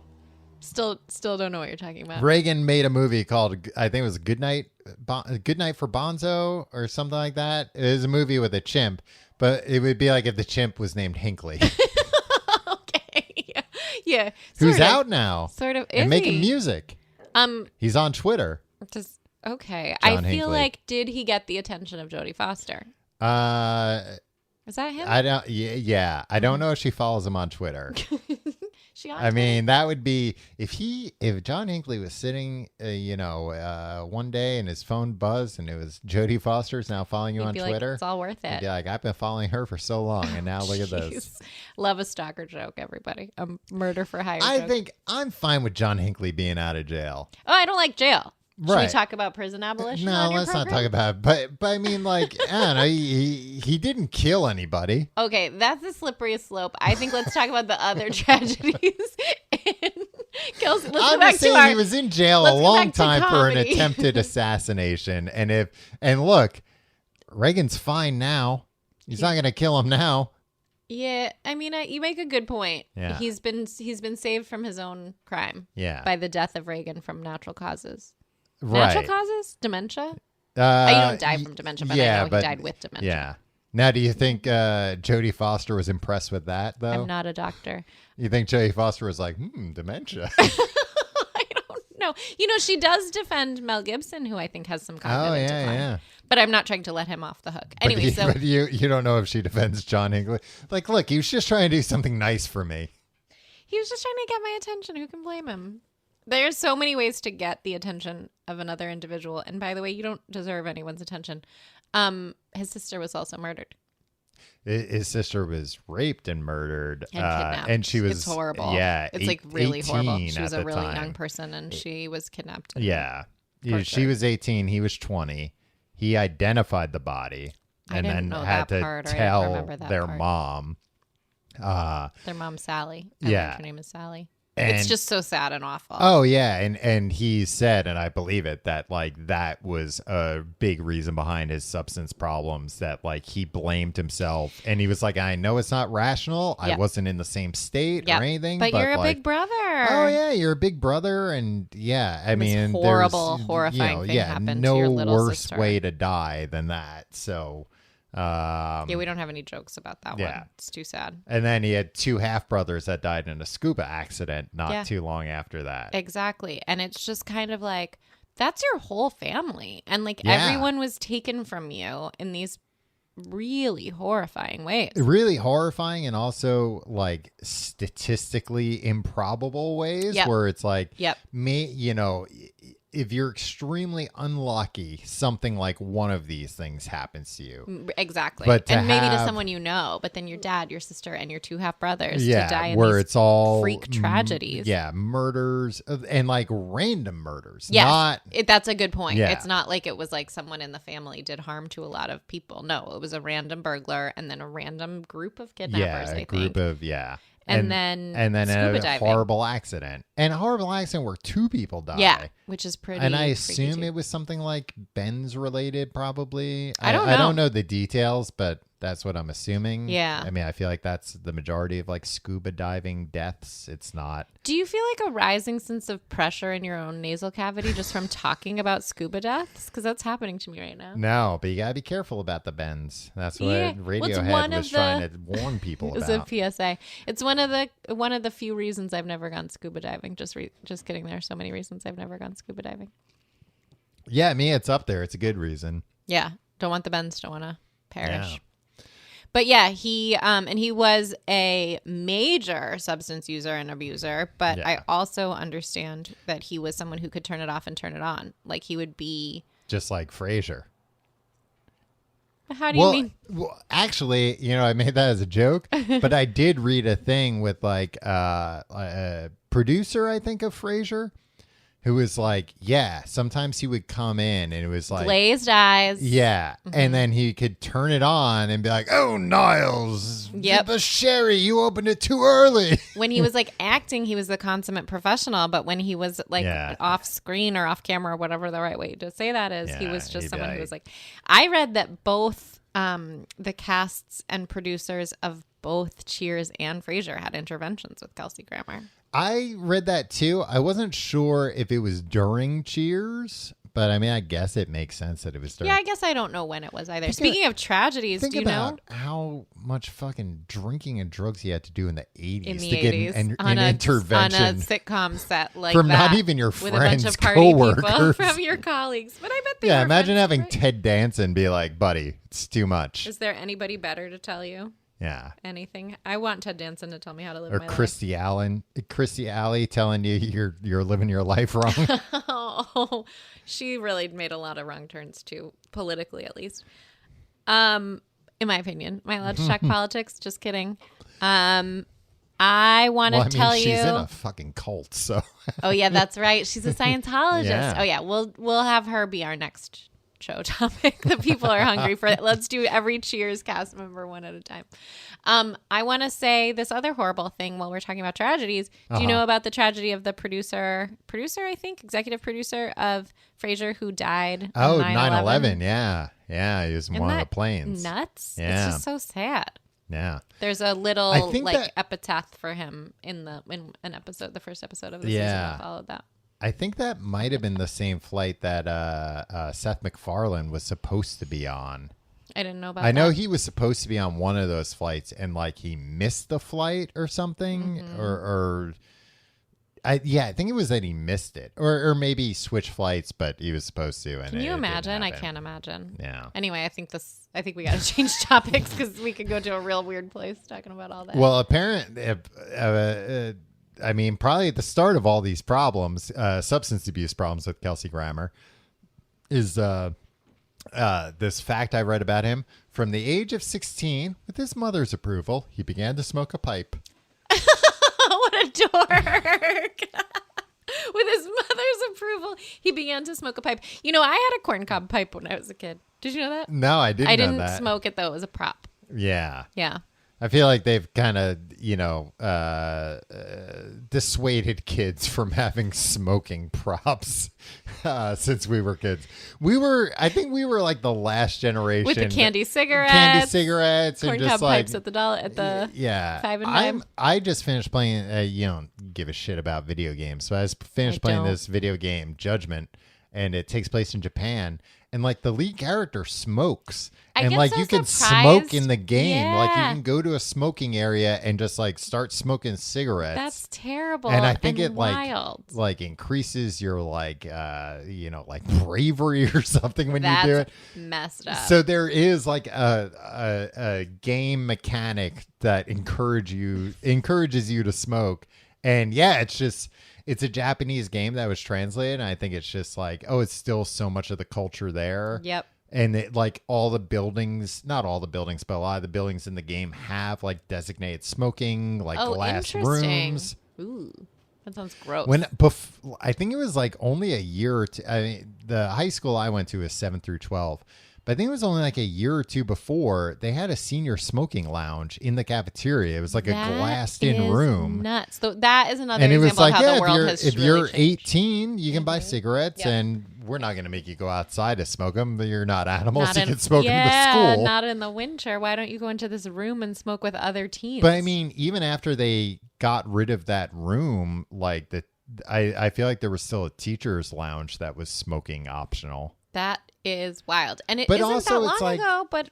Still don't know what you're talking about. Reagan made a movie called, I think it was Good Night for Bonzo or something like that. It was a movie with a chimp, but it would be like if the chimp was named Hinckley. Okay. Yeah. Who's out now. Sort of. And making music. He's on Twitter. Okay. John I feel Hinckley. like, did he get the attention of Jodie Foster? Is that him? I don't. Yeah. I don't know if she follows him on Twitter. I mean, that would be if John Hinckley was sitting, one day and his phone buzzed and it was Jodie Foster's now following you on Twitter. Like, it's all worth it. He'd be like, I've been following her for so long, and now look at this. Love a stalker joke, everybody. A murder for hire. I joke. think I'm fine with John Hinckley being out of jail. Oh, I don't like jail. Should Right. we talk about prison abolition? No, let's not talk about it. But I mean, like, I don't know, he didn't kill anybody. Okay, that's a slippery slope. I think let's talk about the other tragedies. Kelsey, I'm just saying he was in jail a long time for an comedy. attempted assassination. And look, Reagan's fine now. He's not going to kill him now. Yeah, I mean, you make a good point. Yeah. He's been saved from his own crime. Yeah. By the death of Reagan from natural causes. Right. Natural causes? Dementia? You don't die from dementia, but I know he died with dementia. Yeah. Now, do you think Jodie Foster was impressed with that, though? I'm not a doctor. You think Jodie Foster was like, dementia? I don't know. She does defend Mel Gibson, who I think has some cognitive decline. Yeah. But I'm not trying to let him off the hook. Anyway, but you don't know if she defends John Hinckley. Like, look, he was just trying to do something nice for me. He was just trying to get my attention. Who can blame him? There's so many ways to get the attention of another individual. And by the way, you don't deserve anyone's attention. His sister was also murdered. His sister was raped and murdered. And kidnapped. And she was... It's horrible. Yeah. It's like really horrible. She was a really time. young person and she was kidnapped. Yeah. She was 18. He was 20. He identified the body and then had to tell their mom. Their mom, Sally. I think her name is Sally. And, it's just so sad and awful. Oh, yeah. And he said, and I believe it, that like that was a big reason behind his substance problems, that like he blamed himself. And he was like, I know it's not rational. I wasn't in the same state or anything. But you're a big brother. Oh, yeah. You're a big brother. And yeah, I mean, horrible, horrifying thing happened to your little no worse sister. way to die than that. So... we don't have any jokes about that one. It's too sad. And then he had two half brothers that died in a scuba accident not too long after that. Exactly. And it's just kind of like that's your whole family. And like everyone was taken from you in these really horrifying ways. Really horrifying, and also like statistically improbable ways where it's like, if you're extremely unlucky, something like one of these things happens to you. Exactly. And maybe to someone you know, but then your dad, your sister, and your 2 half-brothers to die in where these it's all freak tragedies. Murders and like random murders. Yes, that's a good point. Yeah. It's not like it was like someone in the family did harm to a lot of people. No, it was a random burglar and then a random group of kidnappers, I think. And then scuba diving. Horrible accident. And a horrible accident where 2 people die. Yeah, which is pretty. And I assume it was something like Benz related, probably. I don't know. I don't know the details, but that's what I'm assuming. Yeah. I mean, I feel like that's the majority of like scuba diving deaths. It's not. Do you feel like a rising sense of pressure in your own nasal cavity just from talking about scuba deaths? Because that's happening to me right now. No, but you got to be careful about the Benz. That's what Radiohead was trying to warn people about. It's a PSA. It's one of the few reasons I've never gone scuba diving. Just kidding. There are so many reasons I've never gone scuba diving. Yeah, me, it's up there. It's a good reason. Yeah. Don't want the Benz. Don't want to perish. Yeah. But yeah, he was a major substance user and abuser, but I also understand that he was someone who could turn it off and turn it on. Like he would be just like Frasier. How do you mean? Well, actually, I made that as a joke, but I did read a thing with like a producer, I think, of Frasier, who was like, sometimes he would come in and it was like glazed eyes. Yeah. Mm-hmm. And then he could turn it on and be like, "Oh, Niles, the sherry, you opened it too early." When he was like acting, he was the consummate professional. But when he was like off screen or off camera or whatever the right way to say that is, he was just someone who was like, I read that both the casts and producers of both Cheers and Frasier had interventions with Kelsey Grammer. I read that too. I wasn't sure if it was during Cheers, but I mean, I guess it makes sense that it was during. Yeah, I guess I don't know when it was either. Speaking of tragedies, do you know how much fucking drinking and drugs he had to do in the 80s to 80s, get an intervention on a sitcom set like from that, not even your friends, with a bunch of party people from your colleagues. But I bet they were imagine having right? Ted Danson be like, "Buddy, it's too much." Is there anybody better to tell you? Yeah. Anything. I want Ted Danson to tell me how to live my life. Or Christy Alley telling you you're living your life wrong. Oh, she really made a lot of wrong turns too, politically at least. In my opinion. Am I allowed to talk politics? Just kidding. I want to tell you. She's in a fucking cult, so. Oh yeah, that's right. She's a Scientologist. Yeah. Oh yeah, we'll have her be our next show topic. The people are hungry for it. Let's do every Cheers cast member one at a time. I want to say this other horrible thing while we're talking about tragedies. Do you know about the tragedy of the producer, I think, executive producer of Frasier who died on 9/11? Yeah. He was in one of the planes. Nuts? Yeah. It's just so sad. Yeah. There's a little epitaph for him in an episode, the first episode of the season that followed that. I think that might have been the same flight that Seth MacFarlane was supposed to be on. I didn't know about that. I know he was supposed to be on one of those flights and like he missed the flight or something. Mm-hmm. I think it was that he missed it. Or maybe he switched flights, but he was supposed to. And Can you imagine? I can't imagine. Yeah. Anyway, I think we got to change topics because we could go to a real weird place talking about all that. Well, apparently, I mean, probably at the start of all these problems, substance abuse problems with Kelsey Grammer, is this fact I read about him. From the age of 16, with his mother's approval, he began to smoke a pipe. What a dork. With his mother's approval, he began to smoke a pipe. I had a corncob pipe when I was a kid. Did you know that? No, I didn't know that. I didn't smoke it, though. It was a prop. Yeah. Yeah. I feel like they've kind of, dissuaded kids from having smoking props since we were kids. I think we were like the last generation with the candy cigarettes, and just like pipes at the $5 and dime. I just finished playing. You don't give a shit about video games, so I just finished playing this video game, Judgment, and it takes place in Japan. and like the lead character smokes. I And get like so you can surprised. smoke in the game. Like you Yeah. can go to a smoking area and just like start smoking cigarettes. That's terrible. And I think it wild. like increases your like like bravery or something when That's you do it. messed up. So there is like a game mechanic that encourages you to smoke. And yeah, it's a Japanese game that was translated, and I think it's just like, oh, it's still so much of the culture there. Yep. And it, like all the buildings, not all the buildings, but a lot of the buildings in the game have like designated smoking, like glass interesting. rooms. Ooh, that sounds gross. I think it was like only a year or two. I mean, the high school I went to is 7 through 12. But I think it was only like a year or two before they had a senior smoking lounge in the cafeteria. It was like a glassed-in room. Nuts. So that is another And it example was like, of how yeah, the world has if really you're changed. 18, you can buy cigarettes, Yep. and we're not going to make you go outside to smoke them. But you're not animals. Not You in- can smoke them yeah, to school. not in the winter. Why don't you go into this room and smoke with other teens? But I mean, even after they got rid of that room, like I feel like there was still a teacher's lounge that was smoking optional. that is wild. And it But isn't also that it's long like- ago, but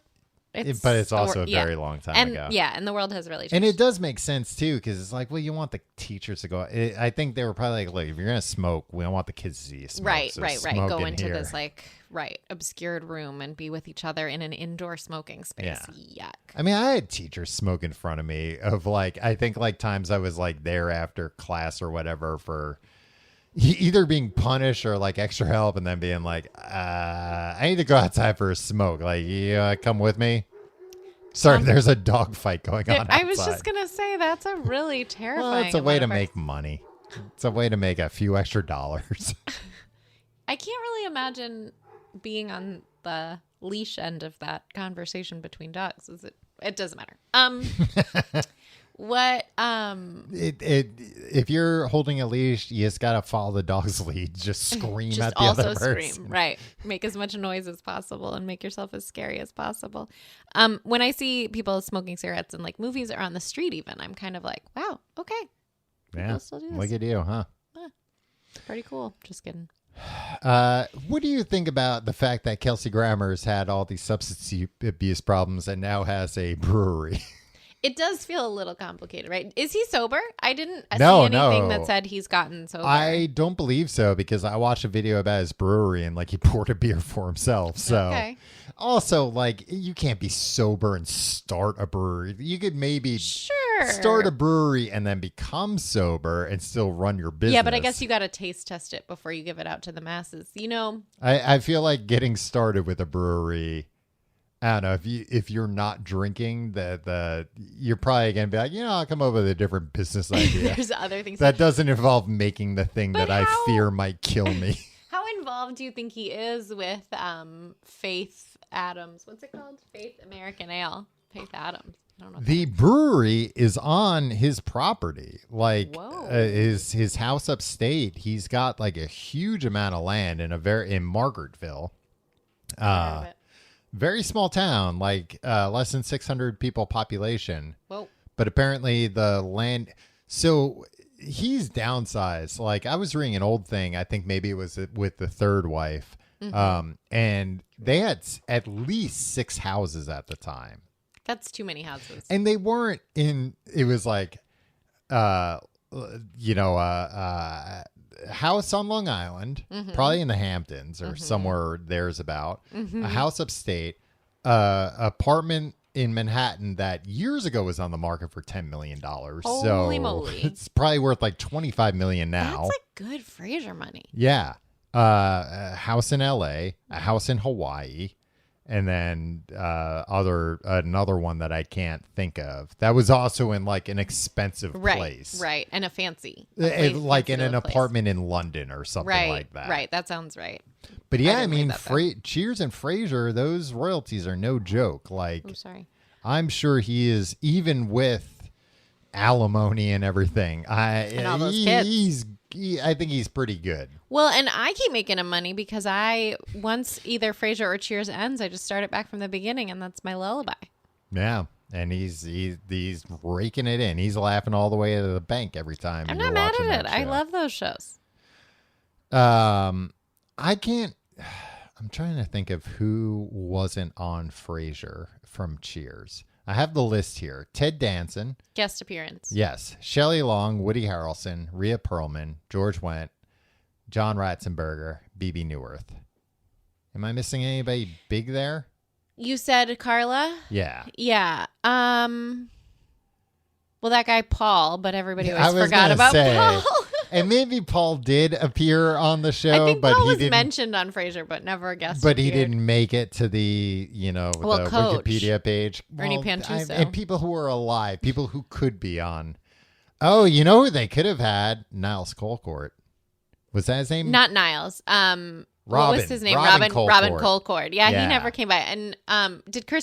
it's also a yeah. very long time and, ago. Yeah, and the world has really changed. And it does make sense too, because it's like, well, you want the teachers to go. I think they were probably like, look, if you're gonna smoke, we don't want the kids to see you smoke. Right. so Go smoke in into here. this obscured room and be with each other in an indoor smoking space. Yeah. Yuck. I mean, I had teachers smoke in front of me of like, I think like times I was like there after class or whatever for either being punished or like extra help, and then being like, I need to go outside for a smoke. Like, you come with me? Sorry, there's a dog fight going on outside. I was just going to say that's a really terrifying. Well, it's a way to one of our- make money. It's a way to make a few extra dollars. I can't really imagine being on the leash end of that conversation between dogs. It doesn't matter. What If you're holding a leash, you just gotta follow the dog's lead. Just scream just at the also other person. scream, right? Make as much noise as possible and make yourself as scary as possible. When I see people smoking cigarettes in like movies or on the street, even, I'm kind of like, wow, okay, Yeah, people still do this. look at you, huh? Pretty cool. Just kidding. What do you think about the fact that Kelsey Grammer's had all these substance abuse problems and now has a brewery? It does feel a little complicated, right? Is he sober? I didn't see No, anything no. that said he's gotten sober. I don't believe so, because I watched a video about his brewery and like he poured a beer for himself. So Okay. also, like, you can't be sober and start a brewery. You could maybe Sure. start a brewery and then become sober and still run your business. Yeah, but I guess you got to taste test it before you give it out to the masses. You know, I feel like getting started with a brewery, I don't know, if you're not drinking, you're probably gonna be like, I'll come up with a different business idea there's other things. that doesn't involve making the thing But that I how- fear might kill me. How involved do you think he is with Faith Adams? What's it called? Faith American Ale. Faith Adams. I don't know. The brewery is on his property, like Whoa. his house upstate. He's got like a huge amount of land in Margaretville. Very small town, like less than 600 people population. Whoa. But apparently the land, so he's downsized. Like, I was reading an old thing, I think maybe it was with the third wife. And they had at least 6 houses at the time. That's too many houses. And they weren't it was like, house on Long Island, probably in the Hamptons or somewhere there's about, a house upstate, apartment in Manhattan that years ago was on the market for $10 million. Holy moly. It's probably worth like $25 million now. That's like good Frasier money. Yeah. A house in LA, a house in Hawaii, and then another one that I can't think of. That was also in like an expensive place. Right. And a fancy. Like in an place. apartment in London or something like that. Right. That sounds right. But yeah, I didn't read mean, that, though. Cheers and Frasier, those royalties are no joke. Like, I'm sorry. I'm sure he is, even with alimony and everything. And all those kids. I think he's pretty good. Well, and I keep making him money because once either Frasier or Cheers ends, I just start it back from the beginning, and that's my lullaby. Yeah. And he's raking it in. He's laughing all the way to the bank every time. I'm you're not mad watching at it. that I show. love those shows. I can't. I'm trying to think of who wasn't on Frasier from Cheers. I have the list here. Ted Danson. Guest appearance. Yes. Shelley Long, Woody Harrelson, Rhea Perlman, George Wendt, John Ratzenberger, B.B. Newirth. Am I missing anybody big there? You said Carla? Yeah. Yeah. Well, that guy Paul, but everybody I always was forgot gonna about say, Paul. And maybe Paul did appear on the show, I think but Paul he was didn't. mentioned on Frasier, but never a guest. But he appeared. didn't make it to the, the Coach. Wikipedia page. Ernie Pantuso. And people who are alive, people who could be on. Oh, you know who they could have had? Niles Colcourt. Was that his name? Not Niles. What was his name? Robin Colcourt. Yeah, Yeah. he never came by. And did you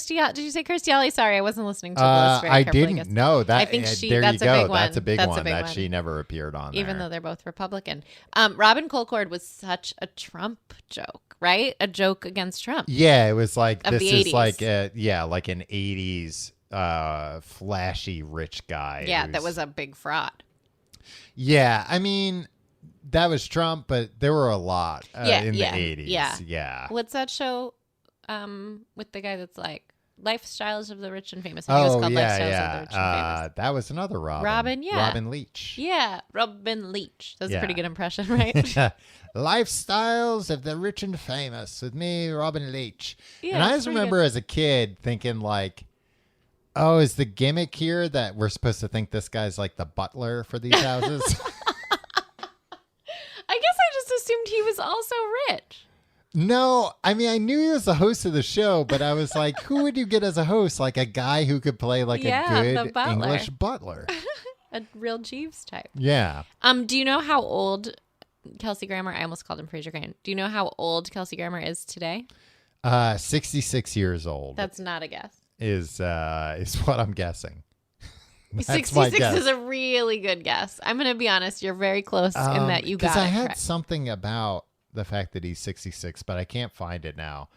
say Kirstie Alley? Sorry, I wasn't listening to the list very I carefully. didn't know that. I think there that's you a go. big one. That's a big That's one a big that one. she never appeared on. Even there. though they're both Republican. Robin Colcourt was such a Trump joke, right? A joke against Trump. Yeah, it was like Of this the is 80s. like an 80s flashy rich guy. Yeah, that was a big fraud. Yeah, I mean, that was Trump, but there were a lot in the 80s. Yeah. What's that show with the guy that's like Lifestyles of the Rich and Famous? I think it Oh, was called yeah, Lifestyles of the yeah. Rich and Famous. That was another Robin. Robin, yeah. Robin Leach. Yeah, Robin Leach. That's a Yeah. pretty good impression, right? Lifestyles of the Rich and Famous with me, Robin Leach. Yeah, And I it's just pretty remember as a kid thinking like, oh, is the gimmick here that we're supposed to think this guy's like the butler for these houses? I guess I just assumed he was also rich. No, I mean, I knew he was the host of the show, but I was like, who would you get as a host? Like a guy who could play like Yeah, a the good butler. English butler. A real Jeeves type. Yeah. Do you know how old Kelsey Grammer? I almost called him Frasier Crane. Do you know how old Kelsey Grammer is today? 66 years old. That's not a guess. Is what I'm guessing. That's my 66 guess. is a really good guess. I'm going to be honest. You're very close in that you got it Because I had correct. something about the fact that he's 66, but I can't find it now.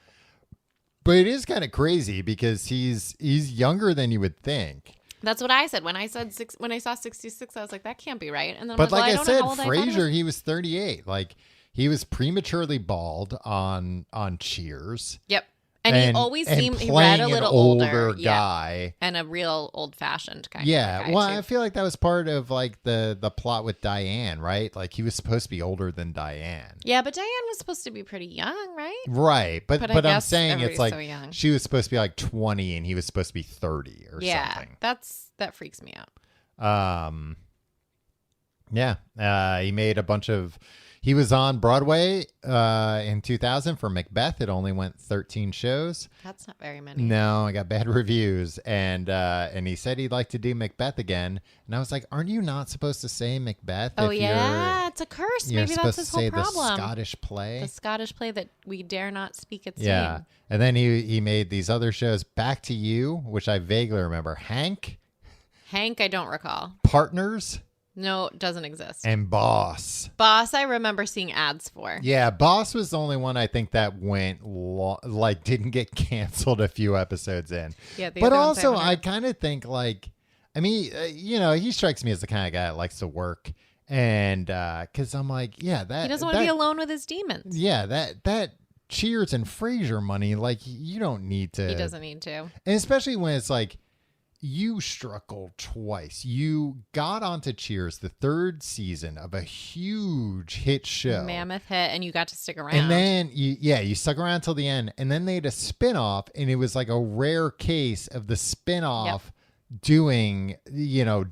But it is kind of crazy because he's younger than you would think. That's what I said when I said when I saw 66. I was like, that can't be right. And then But I'm like well, I said, don't know how old I thought he was. Frasier, he was 38. Like he was prematurely bald on Cheers. Yep. And he always seemed he playing read a little an older older. Yeah. guy. And a real old fashioned kind Yeah, of guy. well, too. I feel like that was part of like the plot with Diane, right? Like he was supposed to be older than Diane. Yeah, but Diane was supposed to be pretty young, right? Right, but But I I'm guess saying it's everybody's like so young. she was supposed to be like 20 and he was supposed to be 30 or Yeah, something. that freaks me out. He made a bunch of. He was on Broadway in 2000 for Macbeth. It only went 13 shows. That's not very many. No, I got bad reviews, and he said he'd like to do Macbeth again. And I was like, "Aren't you not supposed to say Macbeth? Oh if yeah, it's a curse. you're Maybe supposed that's his to say whole problem. the Scottish play." The Scottish play that we dare not speak its Yeah, name. and then he made these other shows, Back to You, which I vaguely remember, Hank, I don't recall. Partners, No, it doesn't exist. and Boss. Boss, I remember seeing ads for. Yeah, Boss was the only one I think that went didn't get canceled a few episodes in. Yeah, the But other ones also, haven't I heard. kind of think he strikes me as the kind of guy that likes to work, and because I'm like, yeah, that He doesn't want to be alone with his demons. Yeah, that Cheers and Frasier money, like you don't need to. He doesn't need to. And especially when it's like you struggled twice. You got onto Cheers, the third season of a huge hit show. Mammoth hit, and you got to stick around. And then you stuck around till the end, and then they had a spin-off, and it was like a rare case of the spin-off doing,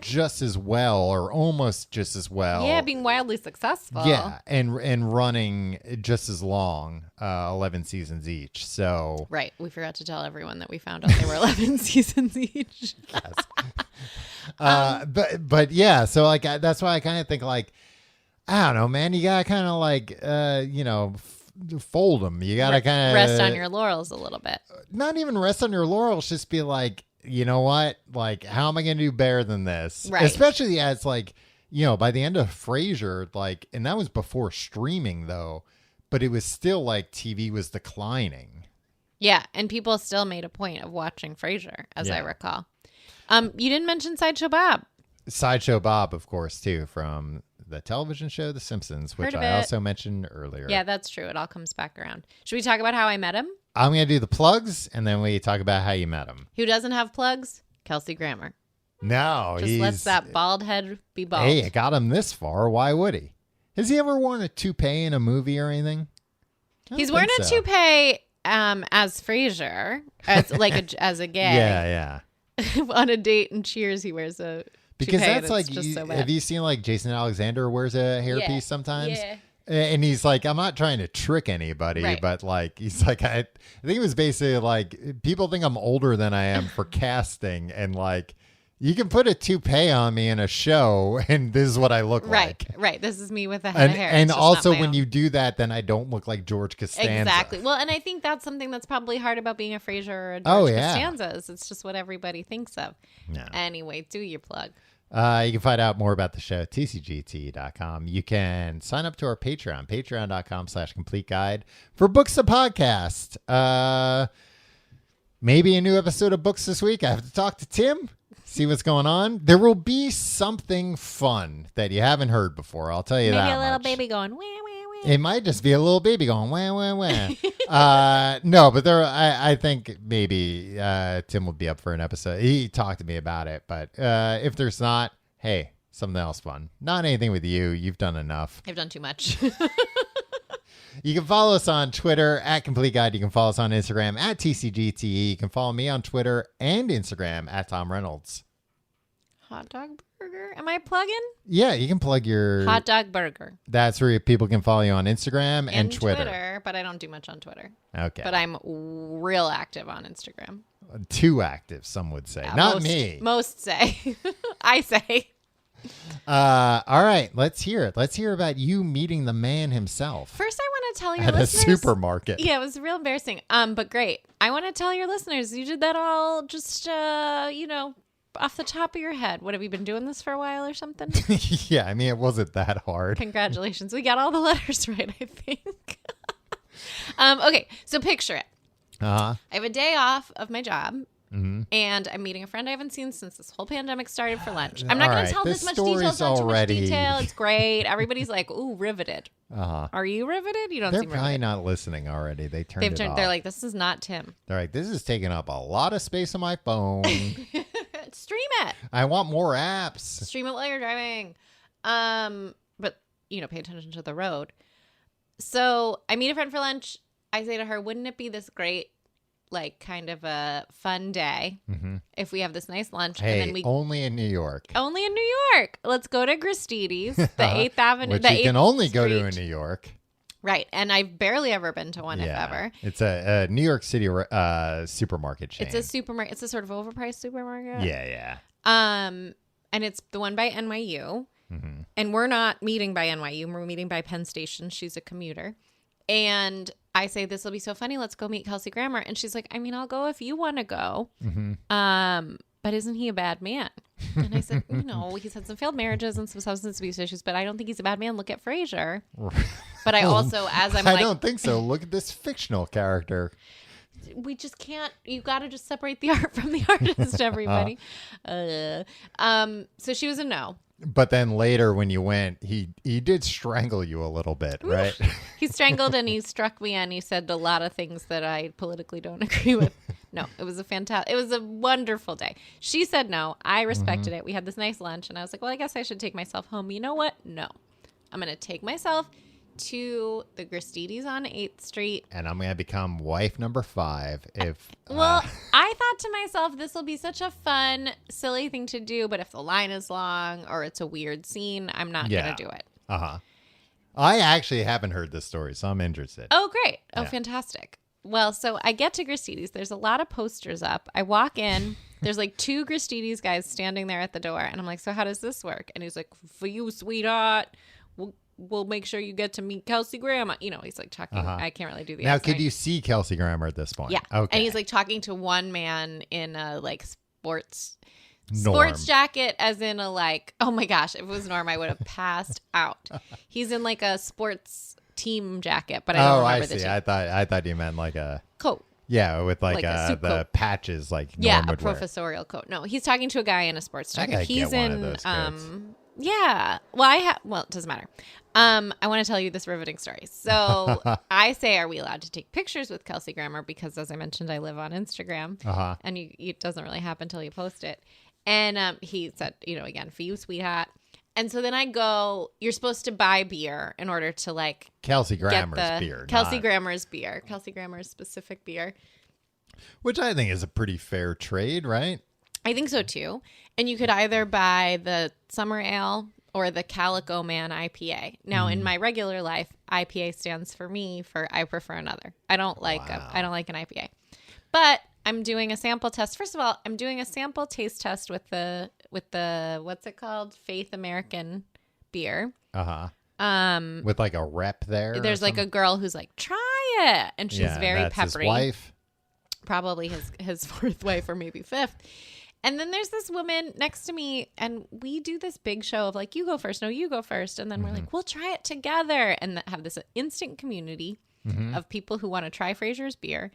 just as well or almost just as well. Yeah, being wildly successful. Yeah, and running just as long, 11 seasons each. So Right. We forgot to tell everyone that we found out they were 11 seasons each. but yeah, so like that's why I kind of think like, I don't know, man, you gotta kind of like fold them. You gotta kind of Rest on your laurels a little bit. not even rest on your laurels. Just be like, you know what? Like, how am I gonna do better than this? Right. Especially as like, by the end of Frasier, like, and that was before streaming though, but it was still like TV was declining. Yeah, and people still made a point of watching Frasier, as I Yeah. recall. You didn't mention Sideshow Bob. Sideshow Bob, of course, too, from the television show The Simpsons, which Heard of I it. also mentioned earlier. Yeah, that's true. It all comes back around. Should we talk about how I met him? I'm going to do the plugs, and then we talk about how you met him. Who doesn't have plugs? Kelsey Grammer. No, Just lets that bald head be bald. Hey, it got him this far. Why would he? Has he ever worn a toupee in a movie or anything? He's wearing a toupee as Frasier, as a gay. Yeah. On a date in Cheers, he wears a Because toupee, that's like, just so bad. have you seen like Jason Alexander wears a hairpiece sometimes? Yeah. And he's like, I'm not trying to trick anybody, Right. but like, he's like, I think it was basically like, people think I'm older than I am for casting. And like, you can put a toupee on me in a show and this is what I look like. Right. This is me with a head of hair. And It's just also not my when own. you do that, then I don't look like George Costanza. Exactly. Well, and I think that's something that's probably hard about being a Frasier or a George Oh, yeah. Costanza is it's just what everybody thinks of. Yeah. Anyway, do your plug. You can find out more about the show at tcgt.com. You can sign up to our Patreon, patreon.com/complete guide for Books the Podcast. Maybe a new episode of Books this week. I have to talk to Tim, see what's going on. There will be something fun that you haven't heard before. I'll tell you that Maybe a little much. baby going, wah, wah, wah. It might just be a little baby going wah wah wah. No, but I think maybe Tim will be up for an episode. He talked to me about it, but if there's not, hey, something else fun. Not anything with you. You've done enough. I've done too much. You can follow us on Twitter at Complete Guide. You can follow us on Instagram at TCGTE. You can follow me on Twitter and Instagram at Tom Reynolds. Hot dog burger? Am I plugging? Yeah, you can plug your Hot dog burger. That's where people can follow you on Instagram and Twitter. But I don't do much on Twitter. Okay. But I'm real active on Instagram. Too active, some would say. Not me. Most say. I say. All right, let's hear it. Let's hear about you meeting the man himself First, I want to tell your at listeners. a supermarket. Yeah, it was real embarrassing. But great. I want to tell your listeners, you did that all just, off the top of your head. What, have you been doing this for a while or something? Yeah, I mean, it wasn't that hard. Congratulations. We got all the letters right, I think. Okay, so picture it. Uh-huh. I have a day off of my job. And I'm meeting a friend I haven't seen since this whole pandemic started for lunch. I'm not going to tell this much detail. It's not too much detail. It's great. Everybody's like, ooh, riveted. Uh-huh. Are you riveted? You don't They're seem probably riveted. not listening already. They turned it off. They're like, this is not Tim. They're like, this is taking up a lot of space on my phone. Stream it. I want more apps. Stream it while you're driving. But, pay attention to the road. So I meet a friend for lunch. I say to her, wouldn't it be this great, like, kind of a fun day if we have this nice lunch? Hey, and then we only in New York. Only in New York. Let's go to Gristides, the 8th Avenue. Which the you 8th can only go Street. to in New York. Right. And I've barely ever been to one, if ever. It's a New York City supermarket chain. It's a supermarket. It's a sort of overpriced supermarket. Yeah. And it's the one by NYU. And we're not meeting by NYU. We're meeting by Penn Station. She's a commuter. And I say, this will be so funny. Let's go meet Kelsey Grammer. And she's like, I mean, I'll go if you want to go. But isn't he a bad man? And I said, he's had some failed marriages and some substance abuse issues, but I don't think he's a bad man. Look at Frasier. But I also, as I'm I like, don't think so. Look at this fictional character. we just can't, you got to just separate the art from the artist, everybody. So she was a no. But then later when you went, he did strangle you a little bit, right? He strangled and he struck me and he said a lot of things that I politically don't agree with. No, it was it was a wonderful day. She said no. I respected it. We had this nice lunch and I was like, well, I guess I should take myself home. You know what? No. I'm going to take myself to the Gristides on 8th Street. And I'm going to become wife number 5 if... Well, I thought to myself, this will be such a fun, silly thing to do, but if the line is long or it's a weird scene, I'm not going to do it. Uh-huh. I actually haven't heard this story, so I'm interested. Oh, great. Oh, Yeah. fantastic. Well, so I get to Gristides. There's a lot of posters up. I walk in. There's like 2 Gristides guys standing there at the door. And I'm like, so how does this work? And he's like, for you, sweetheart, we'll make sure you get to meet Kelsey Grammer. He's like talking. I can't really do the Now, accent. could you see Kelsey Grammer at this point? Yeah. Okay. And he's like talking to one man in a like sports Norm. jacket, as in a like, oh my gosh, if it was Norm, I would have passed out. He's in like a sports team jacket, but I don't remember the see. team. I thought you meant like a Coat. yeah, with like, Like a suit the coat. patches like Yeah, Norm a would wear. professorial coat. No, he's talking to a guy in a sports I jacket. gotta He's get one of in those coats. Yeah. Well, it doesn't matter. I want to tell you this riveting story. So I say, are we allowed to take pictures with Kelsey Grammer? Because as I mentioned, I live on Instagram and it doesn't really happen until you post it. And he said, again, for you, sweetheart. And so then I go, you're supposed to buy beer in order to like Kelsey Grammer's beer. Kelsey Grammer's beer. Kelsey Grammer's specific beer. Which I think is a pretty fair trade, right? I think so too. And you could either buy the Summer Ale or the Calico Man IPA. Now, in my regular life, IPA stands for me for I prefer another. I don't like I don't like an IPA. But I'm doing a sample test. First of all, I'm doing a sample taste test with the what's it called? Faith American beer. With like a rep there. There's like a girl who's like, try it, and she's very peppery. His wife. Probably his fourth wife or maybe fifth. And then there's this woman next to me, and we do this big show of like, you go first, no, you go first. And then we're like, we'll try it together, and have this instant community of people who want to try Frasier's beer.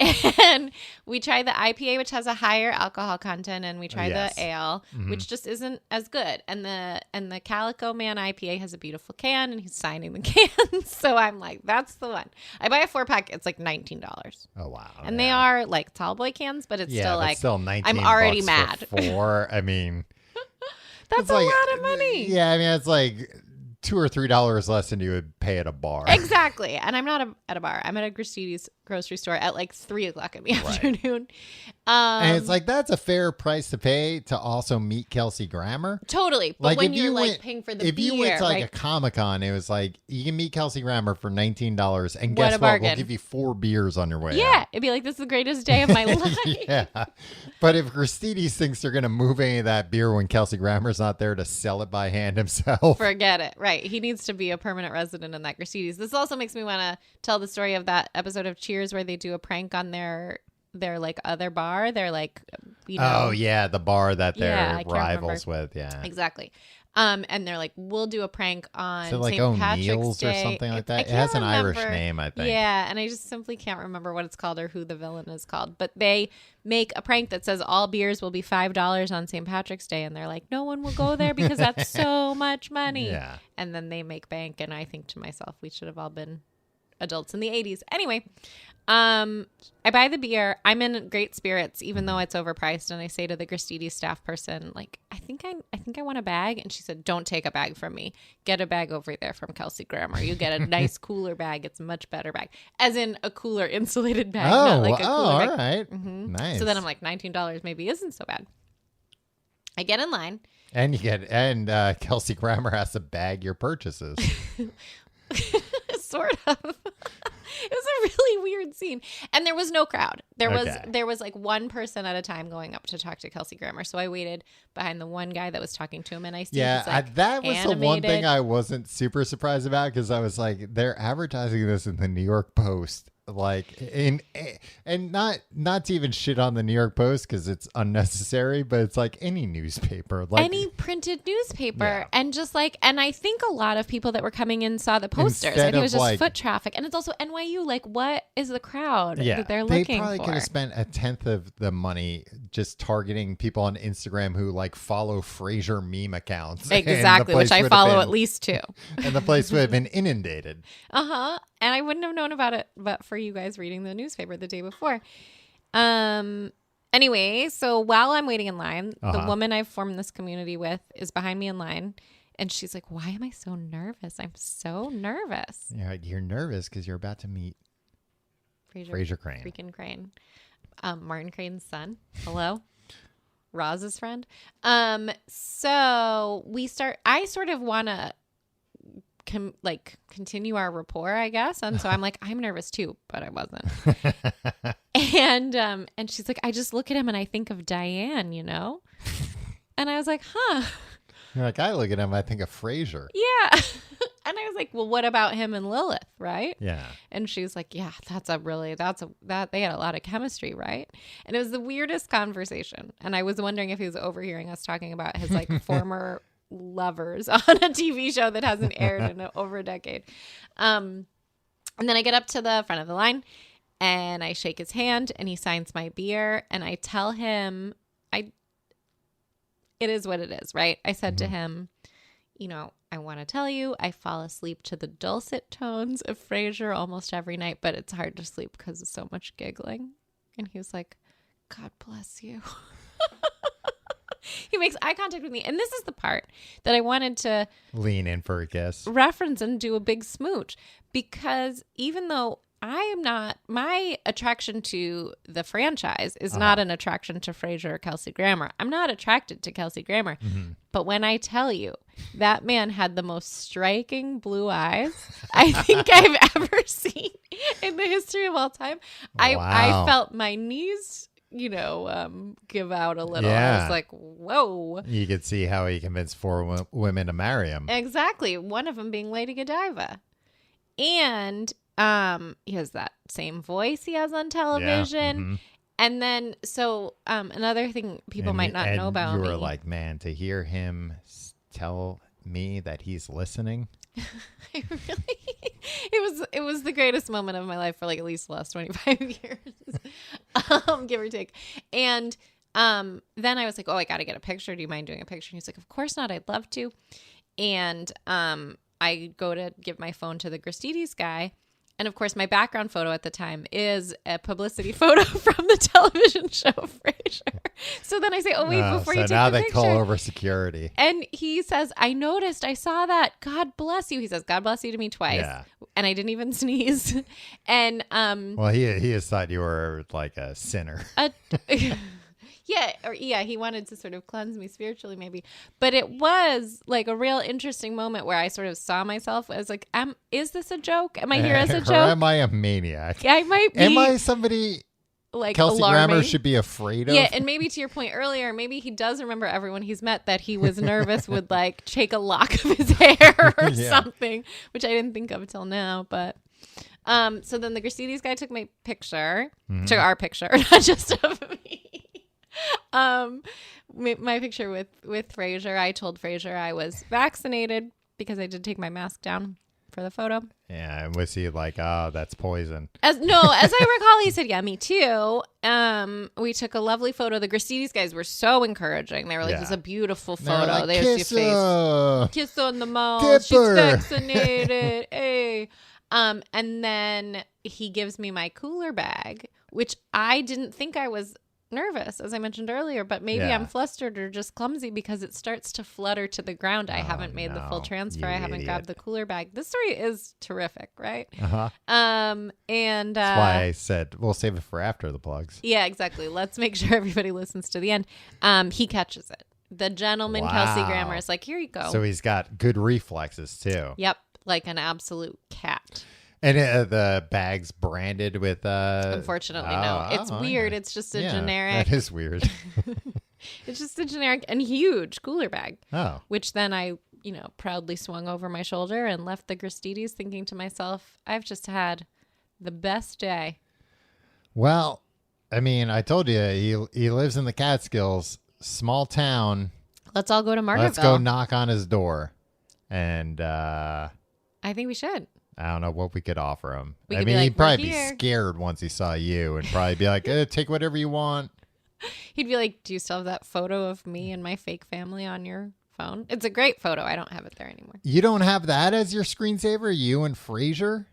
And we try the IPA, which has a higher alcohol content, and we try the ale, which just isn't as good. And the Calico Man IPA has a beautiful can, and he's signing the can. So I'm like, that's the one. I buy a 4-pack. It's like $19. Oh, wow. And they are like tall boy cans, but it's still like, still 19 I'm already mad. For 4. I mean, that's a lot of money. Yeah. I mean, it's like $2 or $3 less than you would pay at a bar. Exactly. And I'm not at a bar. I'm at a Gristedes grocery store at like 3:00 in the afternoon. And it's like, that's a fair price to pay to also meet Kelsey Grammer. Totally. But like when you're like paying for the beer. If you went to like a Comic-Con, it was like, you can meet Kelsey Grammer for $19. And What guess a what? bargain. We'll give you 4 beers on your way Yeah. out. It'd be like, this is the greatest day of my life. Yeah. But if Gristedes thinks they're going to move any of that beer when Kelsey Grammer's not there to sell it by hand himself. Forget it. Right. He needs to be a permanent resident in that Gristedes. This also makes me want to tell the story of that episode of Cheers where they do a prank on their like other bar. They're like, oh yeah, the bar that they're remember. rivals with. Yeah, exactly. And they're like, we'll do a prank on so like St. Patrick's O'Neill's Day or something like that. It has an Irish name, I think. Yeah, and I just simply can't remember what it's called or who the villain is called. But they make a prank that says all beers will be $5 on St. Patrick's Day, and they're like, no one will go there because that's so much money. Yeah. And then they make bank, and I think to myself, we should have all been adults in the 80s. Anyway, I buy the beer. I'm in great spirits, even though it's overpriced. And I say to the Gristedes staff person, like, I think I want a bag. And she said, don't take a bag from me. Get a bag over there from Kelsey Grammer. You get a nice cooler bag. It's a much better bag. As in a cooler insulated bag, not like a cooler bag. All right. Nice. So then I'm like, $19 maybe isn't so bad. I get in line. And Kelsey Grammer has to bag your purchases. Sort of. It was a really weird scene, and there was no crowd. There was like one person at a time going up to talk to Kelsey Grammer. So I waited behind the one guy that was talking to him, and I see that was the one thing I wasn't super surprised about, because I was like, they're advertising this in the New York Post. Like and not to even shit on the New York Post because it's unnecessary, but it's like any newspaper, like any printed newspaper, and just like, and I think a lot of people that were coming in saw the posters. I think it was just foot traffic, and it's also NYU. Like, what is the crowd that they're looking for? They probably could have spent a tenth of the money just targeting people on Instagram who like follow Frasier meme accounts. Exactly, which I follow at least 2. And the place would have been inundated. And I wouldn't have known about it but for you guys reading the newspaper the day before. Anyway, so while I'm waiting in line, the woman I've formed this community with is behind me in line. And she's like, why am I so nervous? I'm so nervous. Yeah, you're nervous because you're about to meet Frasier Crane. Freaking Crane. Martin Crane's son. Hello. Roz's friend. So I sort of want to continue our rapport, I guess. And so I'm like, I'm nervous too, but I wasn't. And she's like, I just look at him and I think of Diane, you know? And I was like, huh. You're like, I look at him, I think of Frasier. Yeah. And I was like, well, what about him and Lilith, right? Yeah. And she's like, yeah, they had a lot of chemistry, right? And it was the weirdest conversation. And I was wondering if he was overhearing us talking about his like former lovers on a TV show that hasn't aired in over a decade. And then I get up to the front of the line and I shake his hand and he signs my beer and I tell him it is what it is, right? I said to him, I want to tell you, I fall asleep to the dulcet tones of Frasier almost every night, but it's hard to sleep because of so much giggling. And he was like, God bless you. He makes eye contact with me. And this is the part that I wanted to lean in for a kiss, reference and do a big smooch, because even though my attraction to the franchise is not an attraction to Frasier or Kelsey Grammer. I'm not attracted to Kelsey Grammer. Mm-hmm. But when I tell you that man had the most striking blue eyes I think I've ever seen in the history of all time, wow. I felt my knees give out a little. I was like, whoa. You could see how he convinced 4 women to marry him. Exactly. One of them being Lady Godiva. And he has that same voice he has on television. Yeah. Mm-hmm. And then, so another thing people might not know about me. You were like, man, to hear him tell me that he's listening. It was the greatest moment of my life for like at least the last 25 years, give or take. And then I was like, oh, I got to get a picture. Do you mind doing a picture? And he's like, of course not. I'd love to. And I go to give my phone to the Gristedes guy. And of course, my background photo at the time is a publicity photo from the television show Frasier. So then I say, oh, wait, before you take the picture. So now they call over security. And he says, I noticed, I saw that. God bless you. He says, God bless you to me twice. Yeah. And I didn't even sneeze. And well, he just thought you were like a sinner. Yeah, he wanted to sort of cleanse me spiritually, maybe. But it was like a real interesting moment where I sort of saw myself as like, is this a joke? Am I here as a joke? Or am I a maniac? I might be. Am I somebody like Kelsey Grammer should be afraid of? Yeah, and maybe to your point earlier, maybe he does remember everyone he's met that he was nervous would like take a lock of his hair or something, which I didn't think of until now, but... so then the Gristedes guy took my picture, took our picture, not just of me. My picture with Frasier. I told Frasier I was vaccinated because I did take my mask down for the photo. Yeah, and was he like, oh, that's poison? As I recall, he said, yeah, me too. We took a lovely photo. The Gristedes guys were so encouraging. They were like, this is a beautiful photo. Like, There's your face. Kiss on the mouth. She's vaccinated. Hey. And then he gives me my cooler bag, which I didn't think I was nervous, as I mentioned earlier, but maybe I'm flustered or just clumsy because it starts to flutter to the ground. I haven't made the full transfer. I haven't grabbed the cooler bag. This story is terrific, right? And that's why I said we'll save it for after the plugs. Yeah, exactly. Let's make sure everybody listens to the end. He catches it. The gentleman, Kelsey Grammer, is like, here you go. So he's got good reflexes too. Yep, like an absolute cat. And the bag's branded with... Unfortunately, no. It's weird. It's just a generic... That is weird. It's just a generic and huge cooler bag. Oh. Which then I, proudly swung over my shoulder and left the Gristedes thinking to myself, I've just had the best day. Well, I mean, I told you, he lives in the Catskills, small town. Let's all go to Margaretville. Let's go knock on his door. And... I think we should. I don't know what we could offer him. I mean, he'd probably be scared once he saw you and probably be like, take whatever you want. He'd be like, do you still have that photo of me and my fake family on your phone? It's a great photo. I don't have it there anymore. You don't have that as your screensaver? You and Frasier?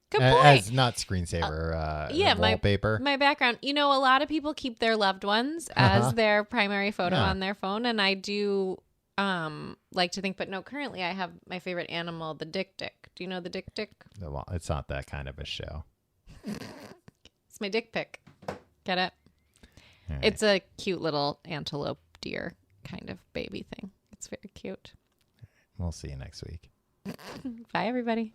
Good point. As not screensaver, wallpaper. My background. A lot of people keep their loved ones as their primary photo on their phone. And I do... like to think, but no, currently I have my favorite animal, the Dick. Do you know the Dick? Well, it's not that kind of a show. It's my dick pic. Get it? Right. It's a cute little antelope deer kind of baby thing. It's very cute. We'll see you next week. Bye, everybody.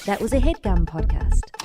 That was a HeadGum podcast.